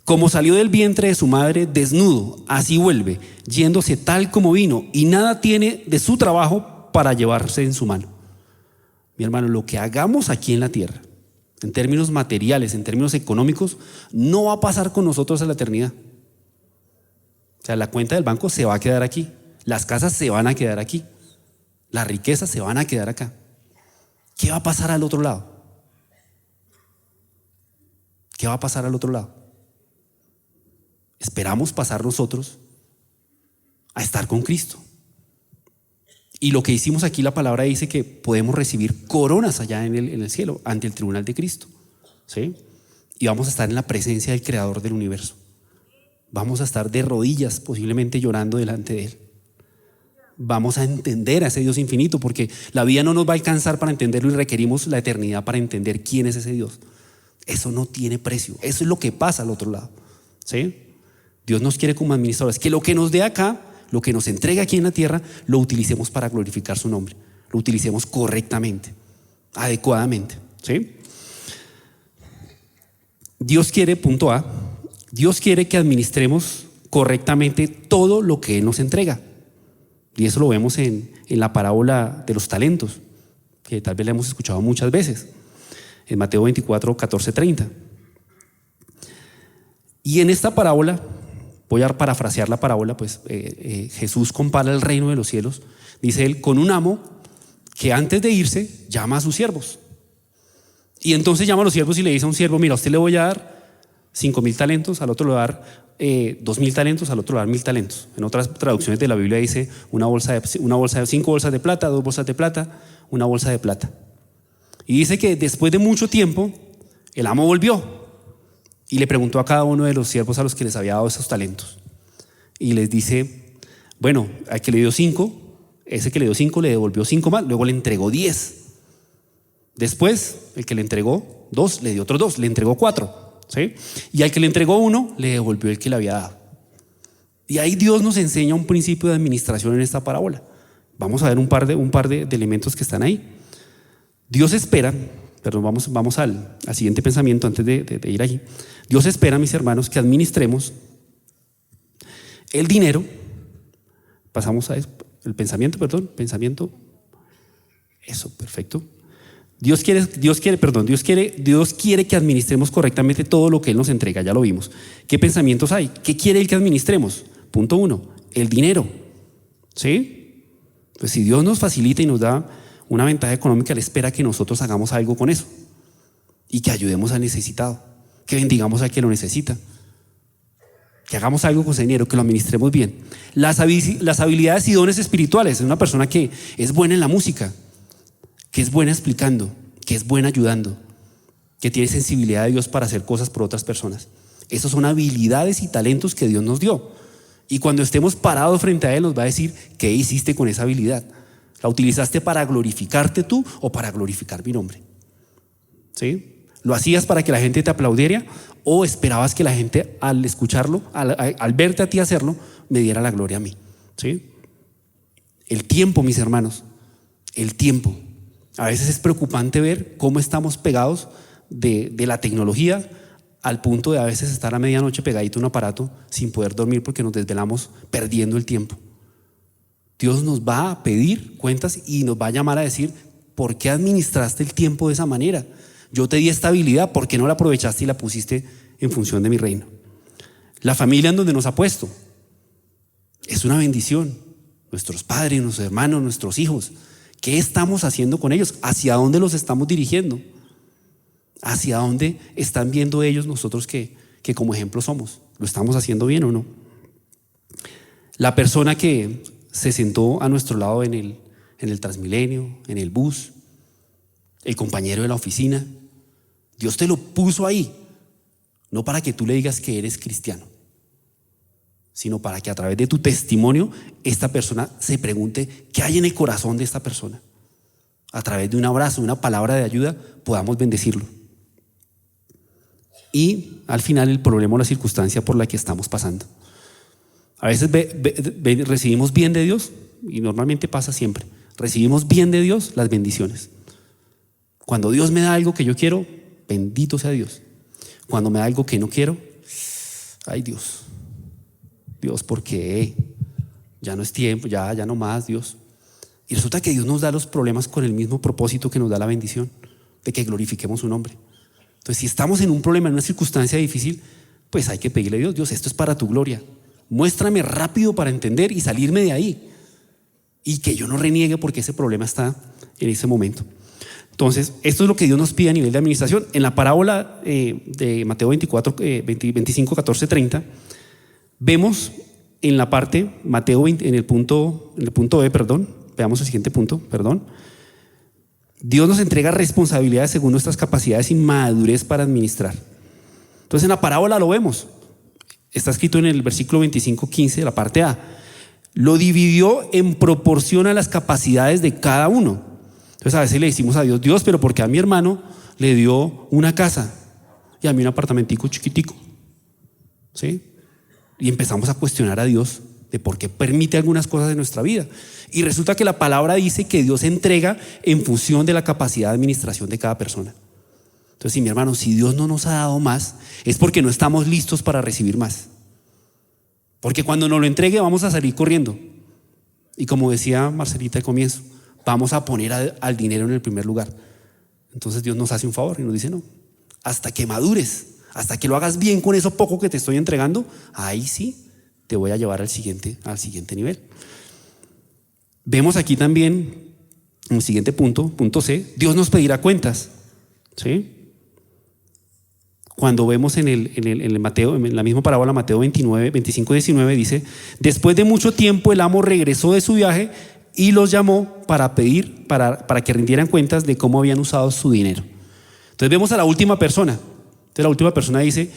como salió del vientre de su madre desnudo, así vuelve, yéndose tal como vino, y nada tiene de su trabajo para llevarse en su mano. Mi hermano, lo que hagamos aquí en la tierra, en términos materiales, en términos económicos, no va a pasar con nosotros a la eternidad. O sea, la cuenta del banco se va a quedar aquí, las casas se van a quedar aquí, las riquezas se van a quedar acá. ¿Qué va a pasar al otro lado? ¿Qué va a pasar al otro lado? Esperamos pasar nosotros a estar con Cristo. Y lo que hicimos aquí, la palabra dice que podemos recibir coronas allá en el cielo, ante el tribunal de Cristo, ¿sí? Y vamos a estar en la presencia del Creador del universo. Vamos a estar de rodillas, posiblemente llorando delante de Él. Vamos a entender a ese Dios infinito, porque la vida no nos va a alcanzar para entenderlo y requerimos la eternidad para entender quién es ese Dios. Eso no tiene precio. Eso es lo que pasa al otro lado, ¿sí? Dios nos quiere como administradores, que lo que nos dé acá, lo que nos entrega aquí en la tierra, lo utilicemos para glorificar su nombre, lo utilicemos correctamente, adecuadamente, ¿sí? Dios quiere, punto A, Dios quiere que administremos correctamente todo lo que Él nos entrega. Y eso lo vemos en la parábola de los talentos, que tal vez la hemos escuchado muchas veces, en Mateo 24, 14, 30. Y en esta parábola, voy a parafrasear la parábola, pues Jesús compara el reino de los cielos, dice él, con un amo que antes de irse llama a sus siervos. Y entonces llama a los siervos y le dice a un siervo: mira, a usted le voy a dar 5,000 talentos, al otro le voy a dar 2,000 talentos, al otro le voy a dar 1,000 talentos. En otras traducciones de la Biblia dice una bolsa de 5 bolsas de plata, 2 bolsas de plata, una bolsa de plata. Y dice que después de mucho tiempo el amo volvió y le preguntó a cada uno de los siervos a los que les había dado esos talentos, y les dice: bueno, al que le dio 5, ese que le dio 5 le devolvió 5 más, luego le entregó 10. Después el que le entregó 2 le dio otros 2, le entregó 4, ¿sí? Y al que le entregó 1 le devolvió el que le había dado. Y ahí Dios nos enseña un principio de administración en esta parábola. Vamos a ver un par de elementos que están ahí. Dios espera, perdón, vamos al siguiente pensamiento antes de ir allí. Dios espera, mis hermanos, que administremos el dinero. Pasamos a el pensamiento. Eso, perfecto. Dios quiere que administremos correctamente todo lo que Él nos entrega, ya lo vimos. ¿Qué pensamientos hay? ¿Qué quiere Él que administremos? Punto 1, el dinero, ¿sí? Pues si Dios nos facilita y nos da una ventaja económica, Él espera que nosotros hagamos algo con eso y que ayudemos al necesitado, que bendigamos al que lo necesita, que hagamos algo con ese dinero, que lo administremos bien. Las habilidades y dones espirituales, es una persona que es buena en la música, que es buena explicando, que es buena ayudando, que tiene sensibilidad de Dios para hacer cosas por otras personas. Esas son habilidades y talentos que Dios nos dio. Y cuando estemos parados frente a Él, nos va a decir: ¿qué hiciste con esa habilidad? ¿La utilizaste para glorificarte tú o para glorificar mi nombre? ¿Sí? ¿Lo hacías para que la gente te aplaudiera o esperabas que la gente, al escucharlo, al verte a ti hacerlo, me diera la gloria a mí? ¿Sí? El tiempo, mis hermanos, el tiempo. A veces es preocupante ver cómo estamos pegados de la tecnología, al punto de a veces estar a medianoche pegadito a un aparato sin poder dormir porque nos desvelamos perdiendo el tiempo. Dios nos va a pedir cuentas y nos va a llamar a decir: ¿por qué administraste el tiempo de esa manera? Yo te di esta habilidad, ¿por qué no la aprovechaste y la pusiste en función de mi reino? La familia en donde nos ha puesto es una bendición. Nuestros padres, nuestros hermanos, nuestros hijos. ¿Qué estamos haciendo con ellos? ¿Hacia dónde los estamos dirigiendo? ¿Hacia dónde están viendo ellos nosotros que como ejemplo somos? ¿Lo estamos haciendo bien o no? La persona que se sentó a nuestro lado en el Transmilenio, en el bus, el compañero de la oficina, Dios te lo puso ahí, no para que tú le digas que eres cristiano, sino para que a través de tu testimonio esta persona se pregunte qué hay en el corazón de esta persona. A través de un abrazo, una palabra de ayuda, podamos bendecirlo. Y al final el problema o la circunstancia por la que estamos pasando. A veces recibimos bien de Dios, y normalmente pasa siempre. Recibimos bien de Dios las bendiciones. Cuando Dios me da algo que yo quiero, bendito sea Dios. Cuando me da algo que no quiero, ay Dios, ¿por qué? Ya no es tiempo, ya no más, Dios. Y resulta que Dios nos da los problemas con el mismo propósito que nos da la bendición, de que glorifiquemos su nombre. Entonces, si estamos en un problema, en una circunstancia difícil, pues hay que pedirle a Dios, Dios, esto es para tu gloria. Muéstrame rápido para entender y salirme de ahí. Y que yo no reniegue porque ese problema está en ese momento. Entonces, esto es lo que Dios nos pide a nivel de administración. En la parábola de Mateo 25, 14, 30, vemos en la parte, Mateo 20, en el punto B, veamos el siguiente punto, Dios nos entrega responsabilidades según nuestras capacidades y madurez para administrar. Entonces, en la parábola lo vemos. Está escrito en el versículo 25, 15, la parte A. Lo dividió en proporción a las capacidades de cada uno. Entonces a veces le decimos a Dios, Dios, pero porque a mi hermano le dio una casa y a mí un apartamentico chiquitico, ¿sí? Y empezamos a cuestionar a Dios de por qué permite algunas cosas en nuestra vida. Y resulta que la palabra dice que Dios entrega en función de la capacidad de administración de cada persona. Entonces, mi hermano, si Dios no nos ha dado más, es porque no estamos listos para recibir más. Porque cuando nos lo entregue vamos a salir corriendo. Y como decía Marcelita al comienzo, vamos a poner al dinero en el primer lugar. Entonces Dios nos hace un favor y nos dice, no, hasta que madures, hasta que lo hagas bien con eso poco que te estoy entregando, ahí sí te voy a llevar al siguiente nivel. Vemos aquí también, en el siguiente punto C, Dios nos pedirá cuentas, ¿sí? Cuando vemos en el Mateo, en la misma parábola, Mateo 25, 19, dice, después de mucho tiempo el amo regresó de su viaje y los llamó para pedir, para que rindieran cuentas de cómo habían usado su dinero. Entonces vemos a la última persona. Entonces la última persona dice,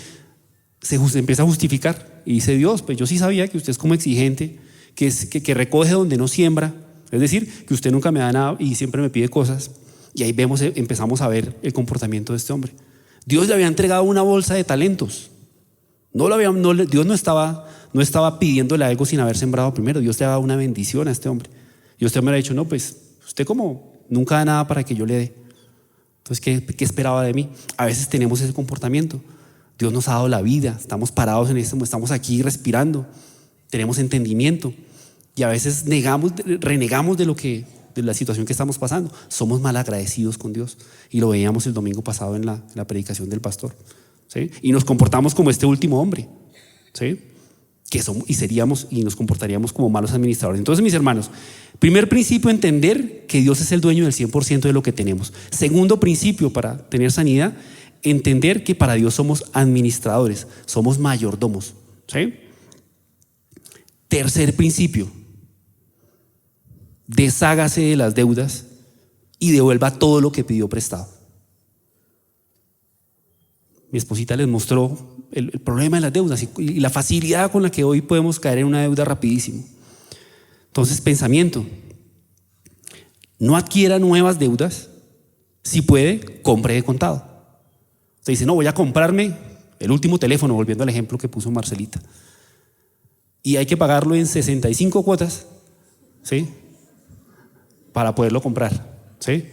se empieza a justificar y dice, Dios, pues yo sí sabía que usted es como exigente, que recoge donde no siembra, es decir, que usted nunca me da nada y siempre me pide cosas. Y ahí empezamos a ver el comportamiento de este hombre. Dios le había entregado una bolsa de talentos. Dios no estaba pidiéndole algo sin haber sembrado primero. Dios le daba una bendición a este hombre. Y usted me ha dicho, no, pues usted como nunca da nada para que yo le dé. Entonces, ¿qué esperaba de mí? A veces tenemos ese comportamiento. Dios nos ha dado la vida, estamos parados en esto, estamos aquí respirando, tenemos entendimiento. Y a veces renegamos de la situación que estamos pasando. Somos malagradecidos con Dios. Y lo veíamos el domingo pasado en la predicación del pastor, ¿sí? Y nos comportamos como este último hombre, ¿sí? Y nos comportaríamos como malos administradores. Entonces, mis hermanos, primer principio, entender que Dios es el dueño del 100% de lo que tenemos. Segundo principio, para tener sanidad, entender que para Dios somos administradores, somos mayordomos, ¿sí? Tercer principio, deshágase de las deudas y devuelva todo lo que pidió prestado. Mi esposita les mostró el problema de las deudas y la facilidad con la que hoy podemos caer en una deuda rapidísimo. Entonces, pensamiento: no adquiera nuevas deudas. Si puede, compre de contado. Usted dice, no, voy a comprarme el último teléfono, volviendo al ejemplo que puso Marcelita, y hay que pagarlo en 65 cuotas, ¿sí?, para poderlo comprar, ¿sí?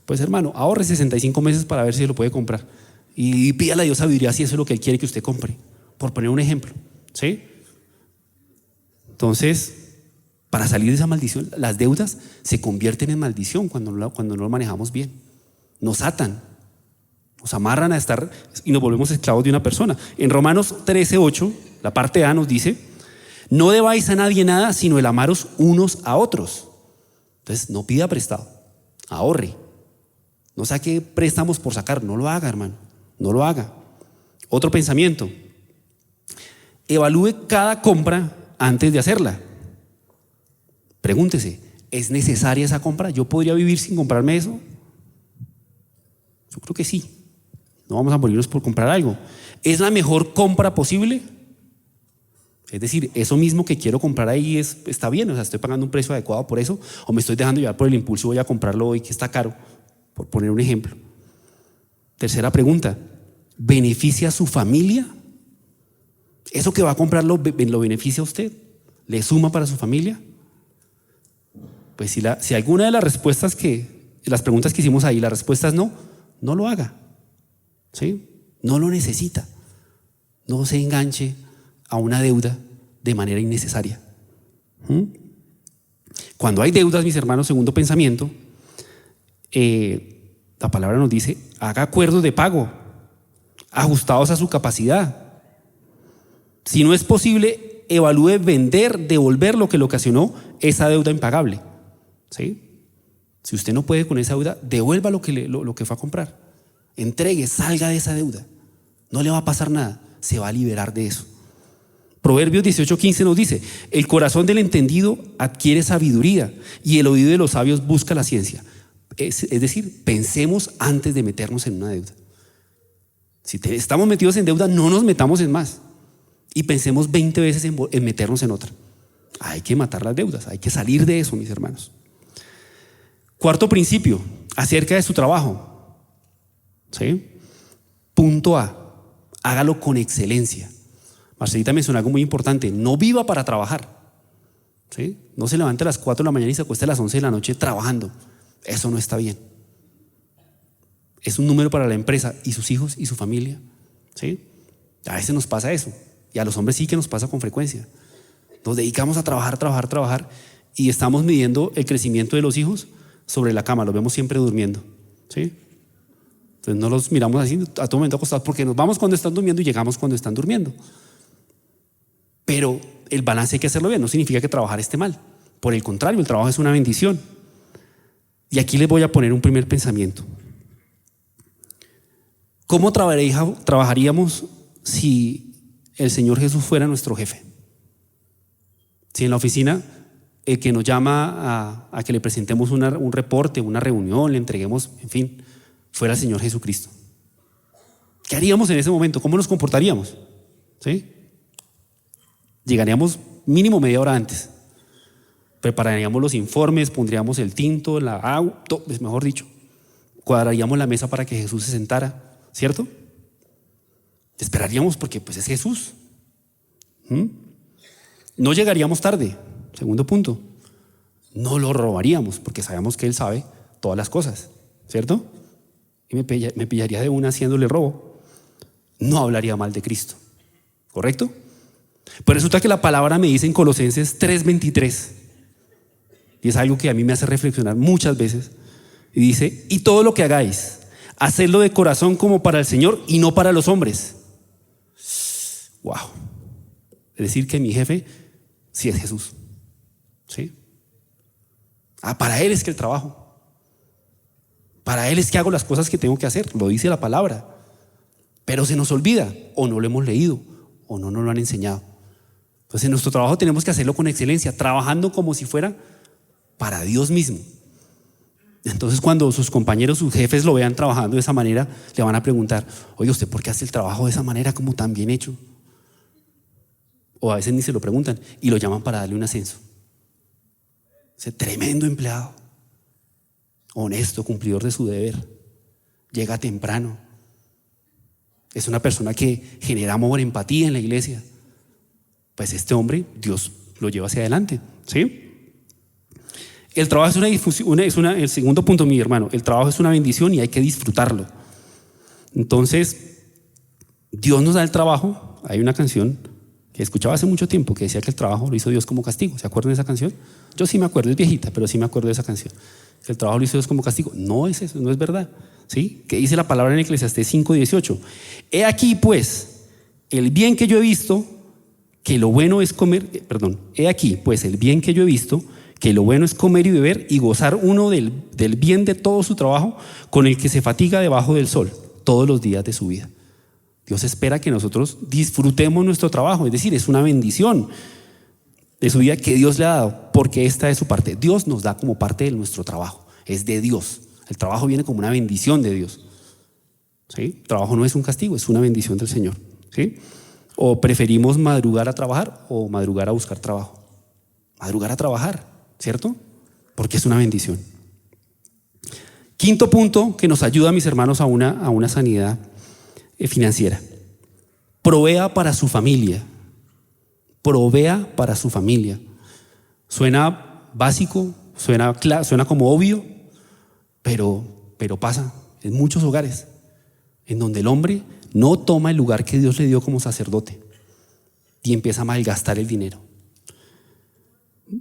Pues hermano, ahorre 65 meses para ver si lo puede comprar y pídale a Dios sabiduría si eso es lo que Él quiere que usted compre, por poner un ejemplo, ¿sí? Entonces, para salir de esa maldición, las deudas se convierten en maldición cuando no lo manejamos bien. Nos atan, nos amarran a estar y nos volvemos esclavos de una persona. En Romanos 13:8, la parte A nos dice: no debáis a nadie nada sino el amaros unos a otros. Entonces, no pida prestado, ahorre. No saque préstamos por sacar, no lo haga, hermano, no lo haga. Otro pensamiento: evalúe cada compra antes de hacerla. Pregúntese, ¿es necesaria esa compra? ¿Yo podría vivir sin comprarme eso? Yo creo que sí. No vamos a morirnos por comprar algo. ¿Es la mejor compra posible? Es decir, eso mismo que quiero comprar ahí está bien, o sea, estoy pagando un precio adecuado por eso, o me estoy dejando llevar por el impulso y voy a comprarlo hoy que está caro, por poner un ejemplo. Tercera pregunta: ¿beneficia a su familia? ¿Eso que va a comprar lo beneficia a usted? ¿Le suma para su familia? Pues si alguna de las las preguntas que hicimos ahí, la respuesta es no, no lo haga. ¿Sí? No lo necesita. No se enganche a una deuda de manera innecesaria. Cuando hay deudas, mis hermanos, segundo pensamiento, la palabra nos dice, haga acuerdos de pago, ajustados a su capacidad. Si no es posible, evalúe vender, devolver lo que le ocasionó esa deuda impagable. ¿Sí? Si usted no puede con esa deuda, devuelva lo que fue a comprar. Entregue, salga de esa deuda. No le va a pasar nada, se va a liberar de eso. Proverbios 18:15 nos dice, el corazón del entendido adquiere sabiduría y el oído de los sabios busca la ciencia. Es decir, pensemos antes de meternos en una deuda. Si estamos metidos en deuda, no nos metamos en más. Y pensemos 20 veces en meternos en otra. Hay que matar las deudas, hay que salir de eso, mis hermanos. Cuarto principio, acerca de su trabajo. ¿Sí? Punto A, hágalo con excelencia. Marcelita mencionó algo muy importante, no viva para trabajar. ¿Sí? No se levante a las 4 de la mañana y se acueste a las 11 de la noche trabajando. Eso no está bien. Es un número para la empresa y sus hijos y su familia. ¿Sí? A veces nos pasa eso. Y a los hombres sí que nos pasa con frecuencia. Nos dedicamos a trabajar y estamos midiendo el crecimiento de los hijos sobre la cama, los vemos siempre durmiendo. ¿Sí? Entonces no los miramos así a todo momento acostados porque nos vamos cuando están durmiendo y llegamos cuando están durmiendo. Pero el balance hay que hacerlo bien, no significa que trabajar esté mal. Por el contrario, el trabajo es una bendición. Y aquí les voy a poner un primer pensamiento. ¿Cómo trabajaríamos si el Señor Jesús fuera nuestro jefe? Si en la oficina el que nos llama a que le presentemos un reporte, una reunión, le entreguemos, en fin, fuera el Señor Jesucristo. ¿Qué haríamos en ese momento? ¿Cómo nos comportaríamos? ¿Sí? Llegaríamos mínimo media hora antes. Prepararíamos los informes, pondríamos el tinto, la agua, mejor dicho, cuadraríamos la mesa para que Jesús se sentara, ¿cierto? Esperaríamos porque pues es Jesús. No llegaríamos tarde, segundo punto. No lo robaríamos porque sabemos que Él sabe todas las cosas, ¿cierto? Y me pillaría de una haciéndole robo. No hablaría mal de Cristo, ¿correcto? Pero resulta que la palabra me dice en Colosenses 3:23, y es algo que a mí me hace reflexionar muchas veces, y dice, y todo lo que hagáis, hacedlo de corazón como para el Señor y no para los hombres. Wow. Es decir, que mi jefe sí es Jesús. ¿Sí? Para Él es que el trabajo. Para Él es que hago las cosas que tengo que hacer, lo dice la palabra. Pero se nos olvida, o no lo hemos leído, o no nos lo han enseñado. Entonces en nuestro trabajo tenemos que hacerlo con excelencia, trabajando como si fuera para Dios mismo. Entonces cuando sus compañeros, sus jefes lo vean trabajando de esa manera, le van a preguntar, oye, ¿usted por qué hace el trabajo de esa manera como tan bien hecho? O a veces ni se lo preguntan y lo llaman para darle un ascenso. Ese tremendo empleado, honesto, cumplidor de su deber, llega temprano, es una persona que genera amor, empatía en la iglesia. Pues este hombre, Dios lo lleva hacia adelante. ¿Sí? El trabajo el segundo punto, mi hermano, el trabajo es una bendición y hay que disfrutarlo. Entonces, Dios nos da el trabajo. Hay una canción que escuchaba hace mucho tiempo que decía que el trabajo lo hizo Dios como castigo. ¿Se acuerdan de esa canción? Yo sí me acuerdo, es viejita, pero sí me acuerdo de esa canción. Que el trabajo lo hizo Dios como castigo. No es eso, no es verdad. ¿Sí? Que dice la palabra en Eclesiastés 5:18. He aquí pues, el bien que yo he visto, que lo bueno es comer, he aquí pues el bien que yo he visto, que lo bueno es comer y beber y gozar uno del bien de todo su trabajo, con el que se fatiga debajo del sol todos los días de su vida. Dios espera que nosotros disfrutemos nuestro trabajo, es decir, es una bendición de su vida que Dios le ha dado, porque esta es su parte. Dios nos da como parte de nuestro trabajo, es de Dios. El trabajo viene como una bendición de Dios. ¿Sí? El trabajo no es un castigo, es una bendición del Señor. ¿Sí? O preferimos madrugar a trabajar o madrugar a buscar trabajo. Madrugar a trabajar, ¿cierto? Porque es una bendición. Quinto punto que nos ayuda, mis hermanos, a una sanidad financiera. Provea para su familia. provea para su familia. Suena básico, suena como obvio, pero pasa en muchos hogares en donde el hombre no toma el lugar que Dios le dio como sacerdote y empieza a malgastar el dinero.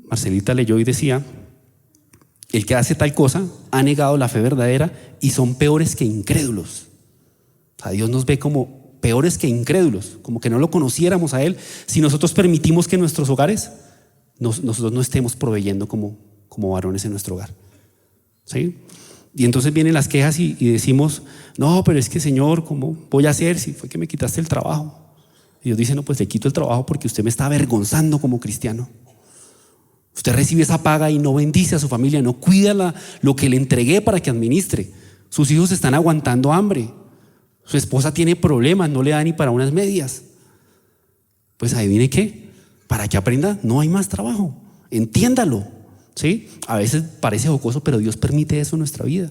Marcelita leyó y decía: el que hace tal cosa ha negado la fe verdadera y son peores que incrédulos. O sea, Dios nos ve como peores que incrédulos, como que no lo conociéramos a Él si nosotros permitimos que en nuestros hogares nosotros no estemos proveyendo como varones en nuestro hogar. ¿Sí? Y entonces vienen las quejas y decimos: no, pero es que Señor, ¿cómo voy a hacer si fue que me quitaste el trabajo? Y Dios dice: no, pues le quito el trabajo porque usted me está avergonzando como cristiano. Usted recibe esa paga y no bendice a su familia, no cuida lo que le entregué para que administre. Sus hijos están aguantando hambre. Su esposa tiene problemas, no le da ni para unas medias. Pues adivine qué, para que aprenda, no hay más trabajo. Entiéndalo, ¿sí? A veces parece jocoso, pero Dios permite eso en nuestra vida,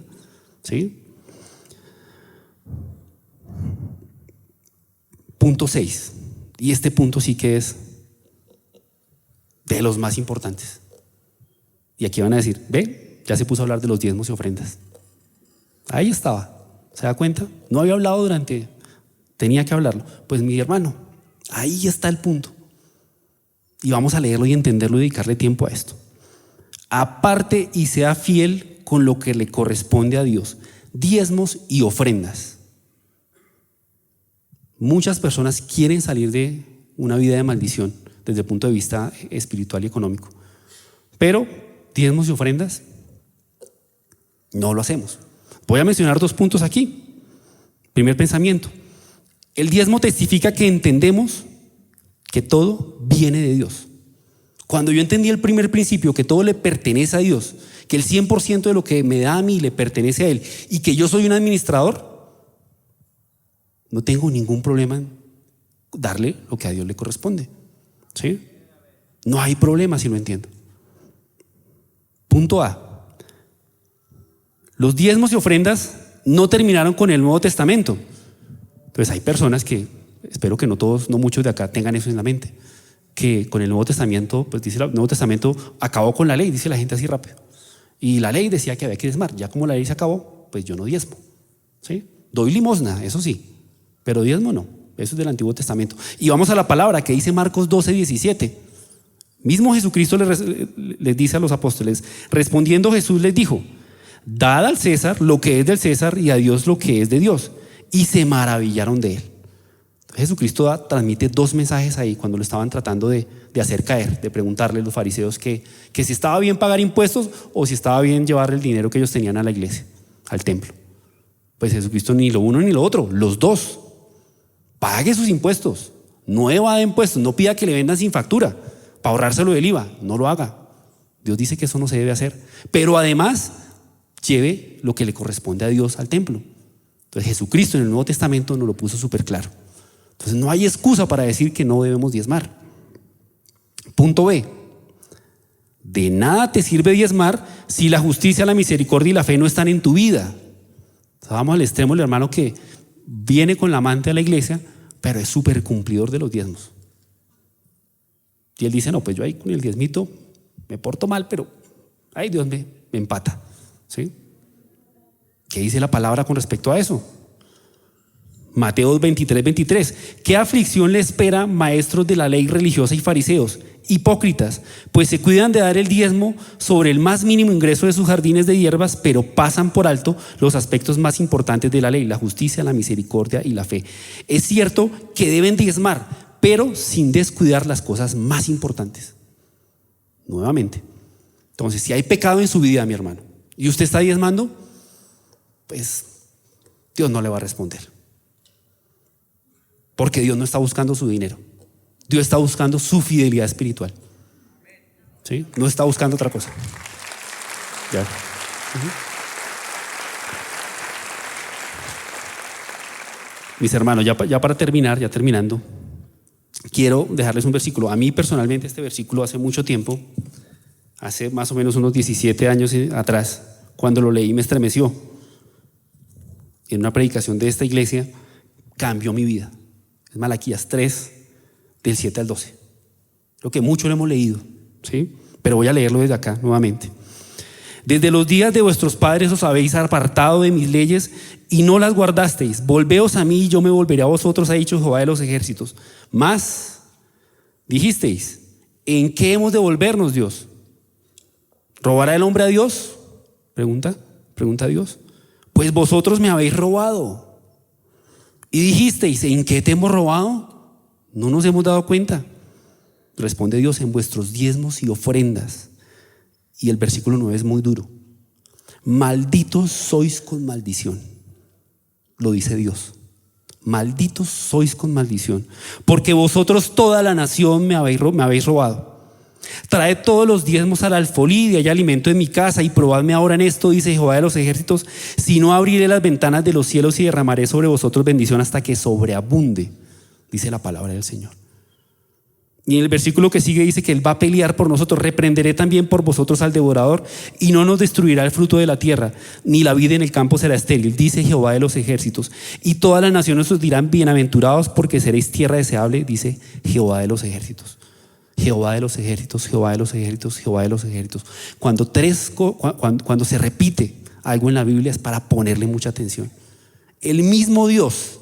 ¿sí? Punto 6. Y este punto sí que es de los más importantes. Y aquí van a decir: ve, ya se puso a hablar de los diezmos y ofrendas. Ahí estaba. ¿Se da cuenta? No había hablado tenía que hablarlo. Pues mi hermano, ahí está el punto. Y vamos a leerlo y entenderlo y dedicarle tiempo a esto. Aparte y sea fiel con lo que le corresponde a Dios, diezmos y ofrendas. Muchas personas quieren salir de una vida de maldición desde el punto de vista espiritual y económico, pero diezmos y ofrendas no lo hacemos. Voy a mencionar 2 puntos aquí. Primer pensamiento: el diezmo testifica que entendemos que todo viene de Dios. Cuando yo entendí el primer principio, que todo le pertenece a Dios, que el 100% de lo que me da a mí le pertenece a Él y que yo soy un administrador, no tengo ningún problema en darle lo que a Dios le corresponde, ¿sí? No hay problema si lo entiendo. Punto A: los diezmos y ofrendas no terminaron con el Nuevo Testamento. Entonces hay personas que, espero que no todos, no muchos de acá tengan eso en la mente, que con el Nuevo Testamento, pues dice el Nuevo Testamento acabó con la ley, dice la gente así rápido. Y la ley decía que había que diezmar. Ya como la ley se acabó, pues yo no diezmo, ¿sí? Doy limosna, eso sí, pero diezmo no. Eso es del Antiguo Testamento. Y vamos a la palabra que dice Marcos 12:17. Mismo Jesucristo les dice a los apóstoles: respondiendo Jesús les dijo: dad al César lo que es del César y a Dios lo que es de Dios. Y se maravillaron de él. Jesucristo transmite 2 mensajes ahí cuando lo estaban tratando de hacer caer, de preguntarle a los fariseos que si estaba bien pagar impuestos o si estaba bien llevar el dinero que ellos tenían a la iglesia, al templo. Pues Jesucristo ni lo uno ni lo otro, los dos. Pague sus impuestos, no evada impuestos, no pida que le vendan sin factura para ahorrárselo del IVA, no lo haga. Dios dice que eso no se debe hacer, pero además lleve lo que le corresponde a Dios al templo. Entonces Jesucristo en el Nuevo Testamento nos lo puso súper claro. Entonces no hay excusa para decir que no debemos diezmar. Punto B: de nada te sirve diezmar si la justicia, la misericordia y la fe no están en tu vida. Vamos al extremo del hermano que viene con la amante a la iglesia, pero es súper cumplidor de los diezmos. Y él dice: no, pues yo ahí con el diezmito me porto mal, pero ay, Dios me empata, ¿sí? ¿Qué dice la palabra con respecto a eso? Mateo 23:23. ¿Qué aflicción le espera, maestros de la ley religiosa y fariseos, hipócritas? Pues se cuidan de dar el diezmo sobre el más mínimo ingreso de sus jardines de hierbas, pero pasan por alto los aspectos más importantes de la ley: la justicia, la misericordia y la fe. Es cierto que deben diezmar, pero sin descuidar las cosas más importantes. Nuevamente, entonces, si hay pecado en su vida, mi hermano, y usted está diezmando, pues Dios no le va a responder. Porque Dios no está buscando su dinero. Dios está buscando su fidelidad espiritual. ¿Sí? No está buscando otra cosa. ¿Ya? Mis hermanos, ya para terminar, ya terminando, quiero dejarles un versículo. A mí personalmente este versículo hace mucho tiempo, hace más o menos unos 17 años atrás, cuando lo leí me estremeció. En una predicación de esta iglesia cambió mi vida. Es Malaquías 3, del 7 al 12. Lo que mucho lo hemos leído, ¿sí? Pero voy a leerlo desde acá nuevamente. Desde los días de vuestros padres os habéis apartado de mis leyes y no las guardasteis. Volveos a mí y yo me volveré a vosotros, ha dicho Jehová de los ejércitos. Mas dijisteis, ¿en qué hemos de volvernos, Dios? ¿Robará el hombre a Dios? Pregunta a Dios. Pues vosotros me habéis robado. Y dijisteis, ¿en qué te hemos robado? No nos hemos dado cuenta. Responde Dios, en vuestros diezmos y ofrendas. Y el versículo 9 es muy duro. Malditos sois con maldición. Lo dice Dios. Malditos sois con maldición, porque vosotros toda la nación me habéis robado. Traed todos los diezmos al alfolí, y hay alimento en mi casa, y probadme ahora en esto, dice Jehová de los ejércitos, si no abriré las ventanas de los cielos y derramaré sobre vosotros bendición hasta que sobreabunde, dice la palabra del Señor. Y en el versículo que sigue dice que Él va a pelear por nosotros. Reprenderé también por vosotros al devorador y no nos destruirá el fruto de la tierra, ni la vid en el campo será estéril, dice Jehová de los ejércitos. Y todas las naciones os dirán bienaventurados porque seréis tierra deseable, dice Jehová de los ejércitos. Jehová de los ejércitos, Jehová de los ejércitos, Jehová de los ejércitos. Cuando se repite algo en la Biblia es para ponerle mucha atención. El mismo Dios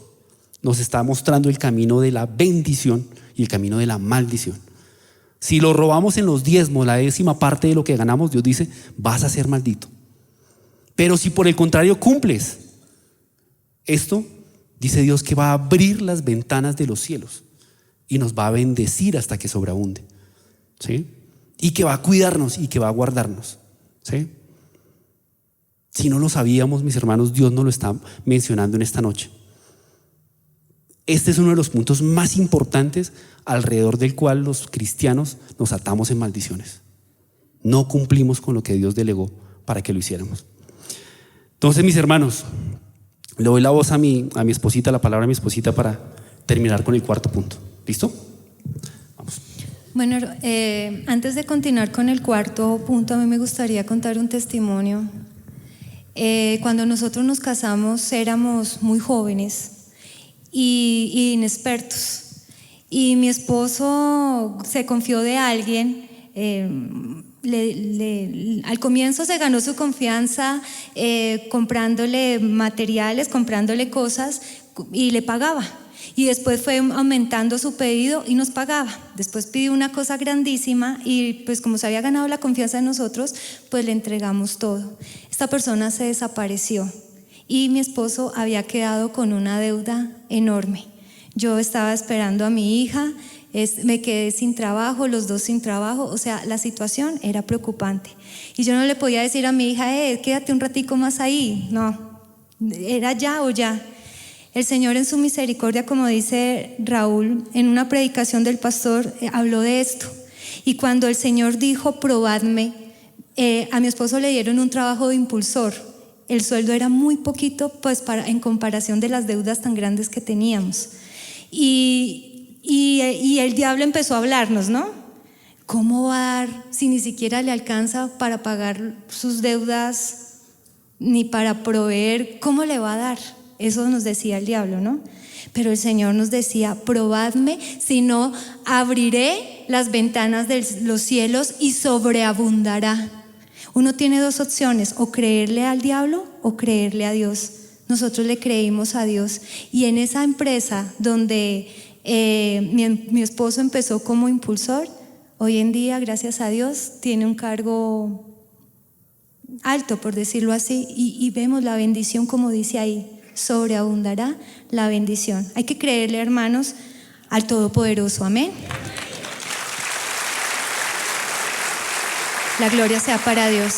nos está mostrando el camino de la bendición y el camino de la maldición. Si lo robamos en los diezmos, la 10ª parte de lo que ganamos, Dios dice, vas a ser maldito. Pero si por el contrario cumples esto, dice Dios que va a abrir las ventanas de los cielos y nos va a bendecir hasta que sobreabunde, ¿sí? Y que va a cuidarnos y que va a guardarnos, ¿sí? Si no lo sabíamos, mis hermanos, Dios nos lo está mencionando en esta noche. Este es uno de los puntos más importantes alrededor del cual los cristianos nos atamos en maldiciones. No cumplimos con lo que Dios delegó para que lo hiciéramos. Entonces, mis hermanos, le doy la voz a mi esposita, la palabra a mi esposita para terminar con el 4º punto. ¿Listo? Vamos. Bueno, antes de continuar con el 4º punto, a mí me gustaría contar un testimonio. Cuando nosotros nos casamos éramos muy jóvenes y inexpertos, y mi esposo se confió de alguien. Al comienzo se ganó su confianza comprándole materiales, comprándole cosas, y le pagaba, y después fue aumentando su pedido y nos pagaba. Después pidió una cosa grandísima y pues como se había ganado la confianza de nosotros, pues le entregamos todo. Esta persona se desapareció y mi esposo había quedado con una deuda enorme. Yo estaba esperando a mi hija, me quedé sin trabajo, los dos sin trabajo, o sea, la situación era preocupante. Y yo no le podía decir a mi hija, quédate un ratico más ahí. No, era ya o ya. El Señor en su misericordia, como dice Raúl, en una predicación del pastor, habló de esto. Y cuando el Señor dijo, probadme, a mi esposo le dieron un trabajo de impulsor. El sueldo era muy poquito, pues en comparación de las deudas tan grandes que teníamos. Y el diablo empezó a hablarnos, ¿no? ¿Cómo va a dar si ni siquiera le alcanza para pagar sus deudas ni para proveer? ¿Cómo le va a dar? Eso nos decía el diablo, ¿no? Pero el Señor nos decía, probadme, si no abriré las ventanas de los cielos y sobreabundará. Uno tiene dos opciones, o creerle al diablo o creerle a Dios. Nosotros le creímos a Dios, y en esa empresa donde mi esposo empezó como impulsor, hoy en día, gracias a Dios, tiene un cargo alto, por decirlo así, y vemos la bendición, como dice ahí, sobreabundará la bendición. Hay que creerle, hermanos, al Todopoderoso. Amén. La gloria sea para Dios.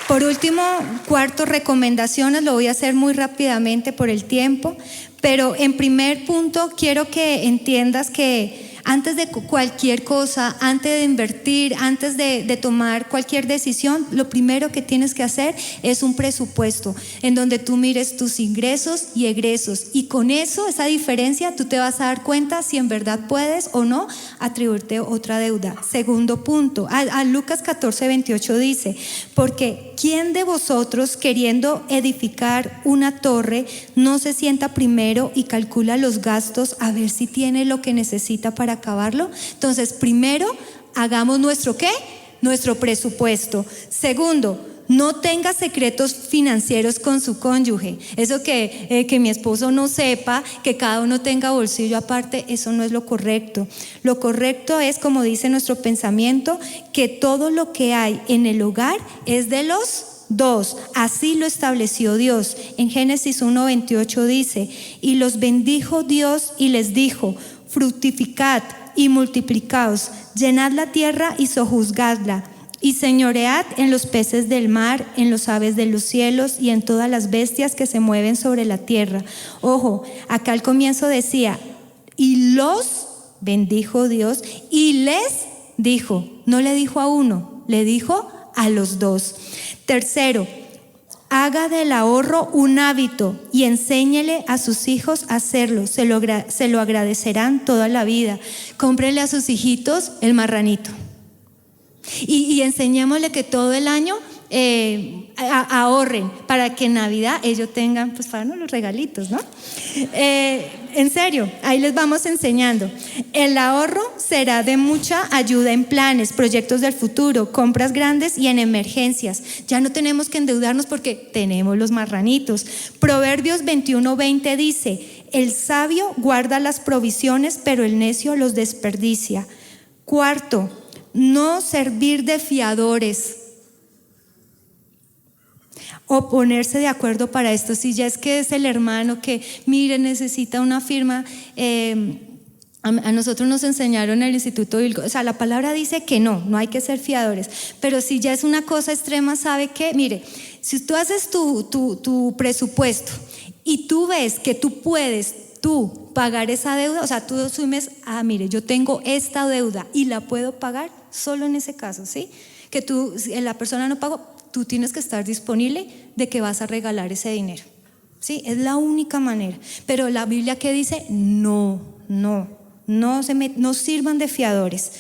Por último, 4, recomendaciones. Lo voy a hacer muy rápidamente por el tiempo, pero en primer punto quiero que entiendas que antes de cualquier cosa, antes de invertir, antes de tomar cualquier decisión, lo primero que tienes que hacer es un presupuesto en donde tú mires tus ingresos y egresos, y con eso, esa diferencia, tú te vas a dar cuenta si en verdad puedes o no atribuirte otra deuda. Segundo punto, a Lucas 14:28 dice, porque ¿quién de vosotros, queriendo edificar una torre, no se sienta primero y calcula los gastos a ver si tiene lo que necesita para para acabarlo. Entonces, primero, hagamos nuestro ¿qué? Nuestro presupuesto. Segundo, no tenga secretos financieros con su cónyuge. Eso que mi esposo no sepa, que cada uno tenga bolsillo aparte, eso no es lo correcto. Lo correcto es, como dice nuestro pensamiento, que todo lo que hay en el hogar es de los dos. Así lo estableció Dios. En Génesis 1:28 dice: y los bendijo Dios y les dijo: fructificad y multiplicaos, llenad la tierra y sojuzgadla, y señoread en los peces del mar, en los aves de los cielos y en todas las bestias que se mueven sobre la tierra. Ojo, acá al comienzo decía: y los bendijo Dios y les dijo. No le dijo a uno, le dijo a los dos. Tercero, haga del ahorro un hábito y enséñele a sus hijos a hacerlo. Se lo agradecerán toda la vida. Cómprele a sus hijitos el marranito. Y enseñémosle que todo el año ahorren para que en Navidad ellos tengan, pues para los regalitos, ¿no? En serio, ahí les vamos enseñando. El ahorro será de mucha ayuda en planes, proyectos del futuro, compras grandes y en emergencias. Ya no tenemos que endeudarnos porque tenemos los marranitos. Proverbios 21:20 dice: el sabio guarda las provisiones, pero el necio los desperdicia. Cuarto, no servir de fiadores o ponerse de acuerdo para esto. Si ya es que es el hermano que, mire, necesita una firma. A nosotros nos enseñaron en el Instituto Bíblico, o sea, la palabra dice que no hay que ser fiadores, pero si ya es una cosa extrema, ¿sabe qué? Mire, si tú haces tu presupuesto y tú ves que tú puedes pagar esa deuda, o sea, tú asumes, mire, yo tengo esta deuda y la puedo pagar, solo en ese caso, ¿sí? Que la persona no pagó, tú tienes que estar disponible de que vas a regalar ese dinero, ¿sí? Es la única manera. Pero la Biblia, ¿qué dice? No sirvan de fiadores.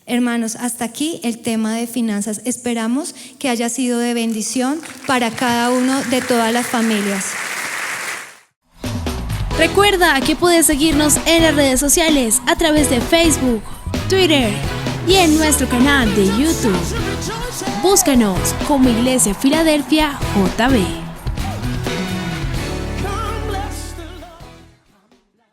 Hermanos, hasta aquí el tema de finanzas. Esperamos que haya sido de bendición para cada uno de todas las familias. Recuerda que puedes seguirnos en las redes sociales a través de Facebook, Twitter y en nuestro canal de YouTube. Búscanos como Iglesia Filadelfia JB.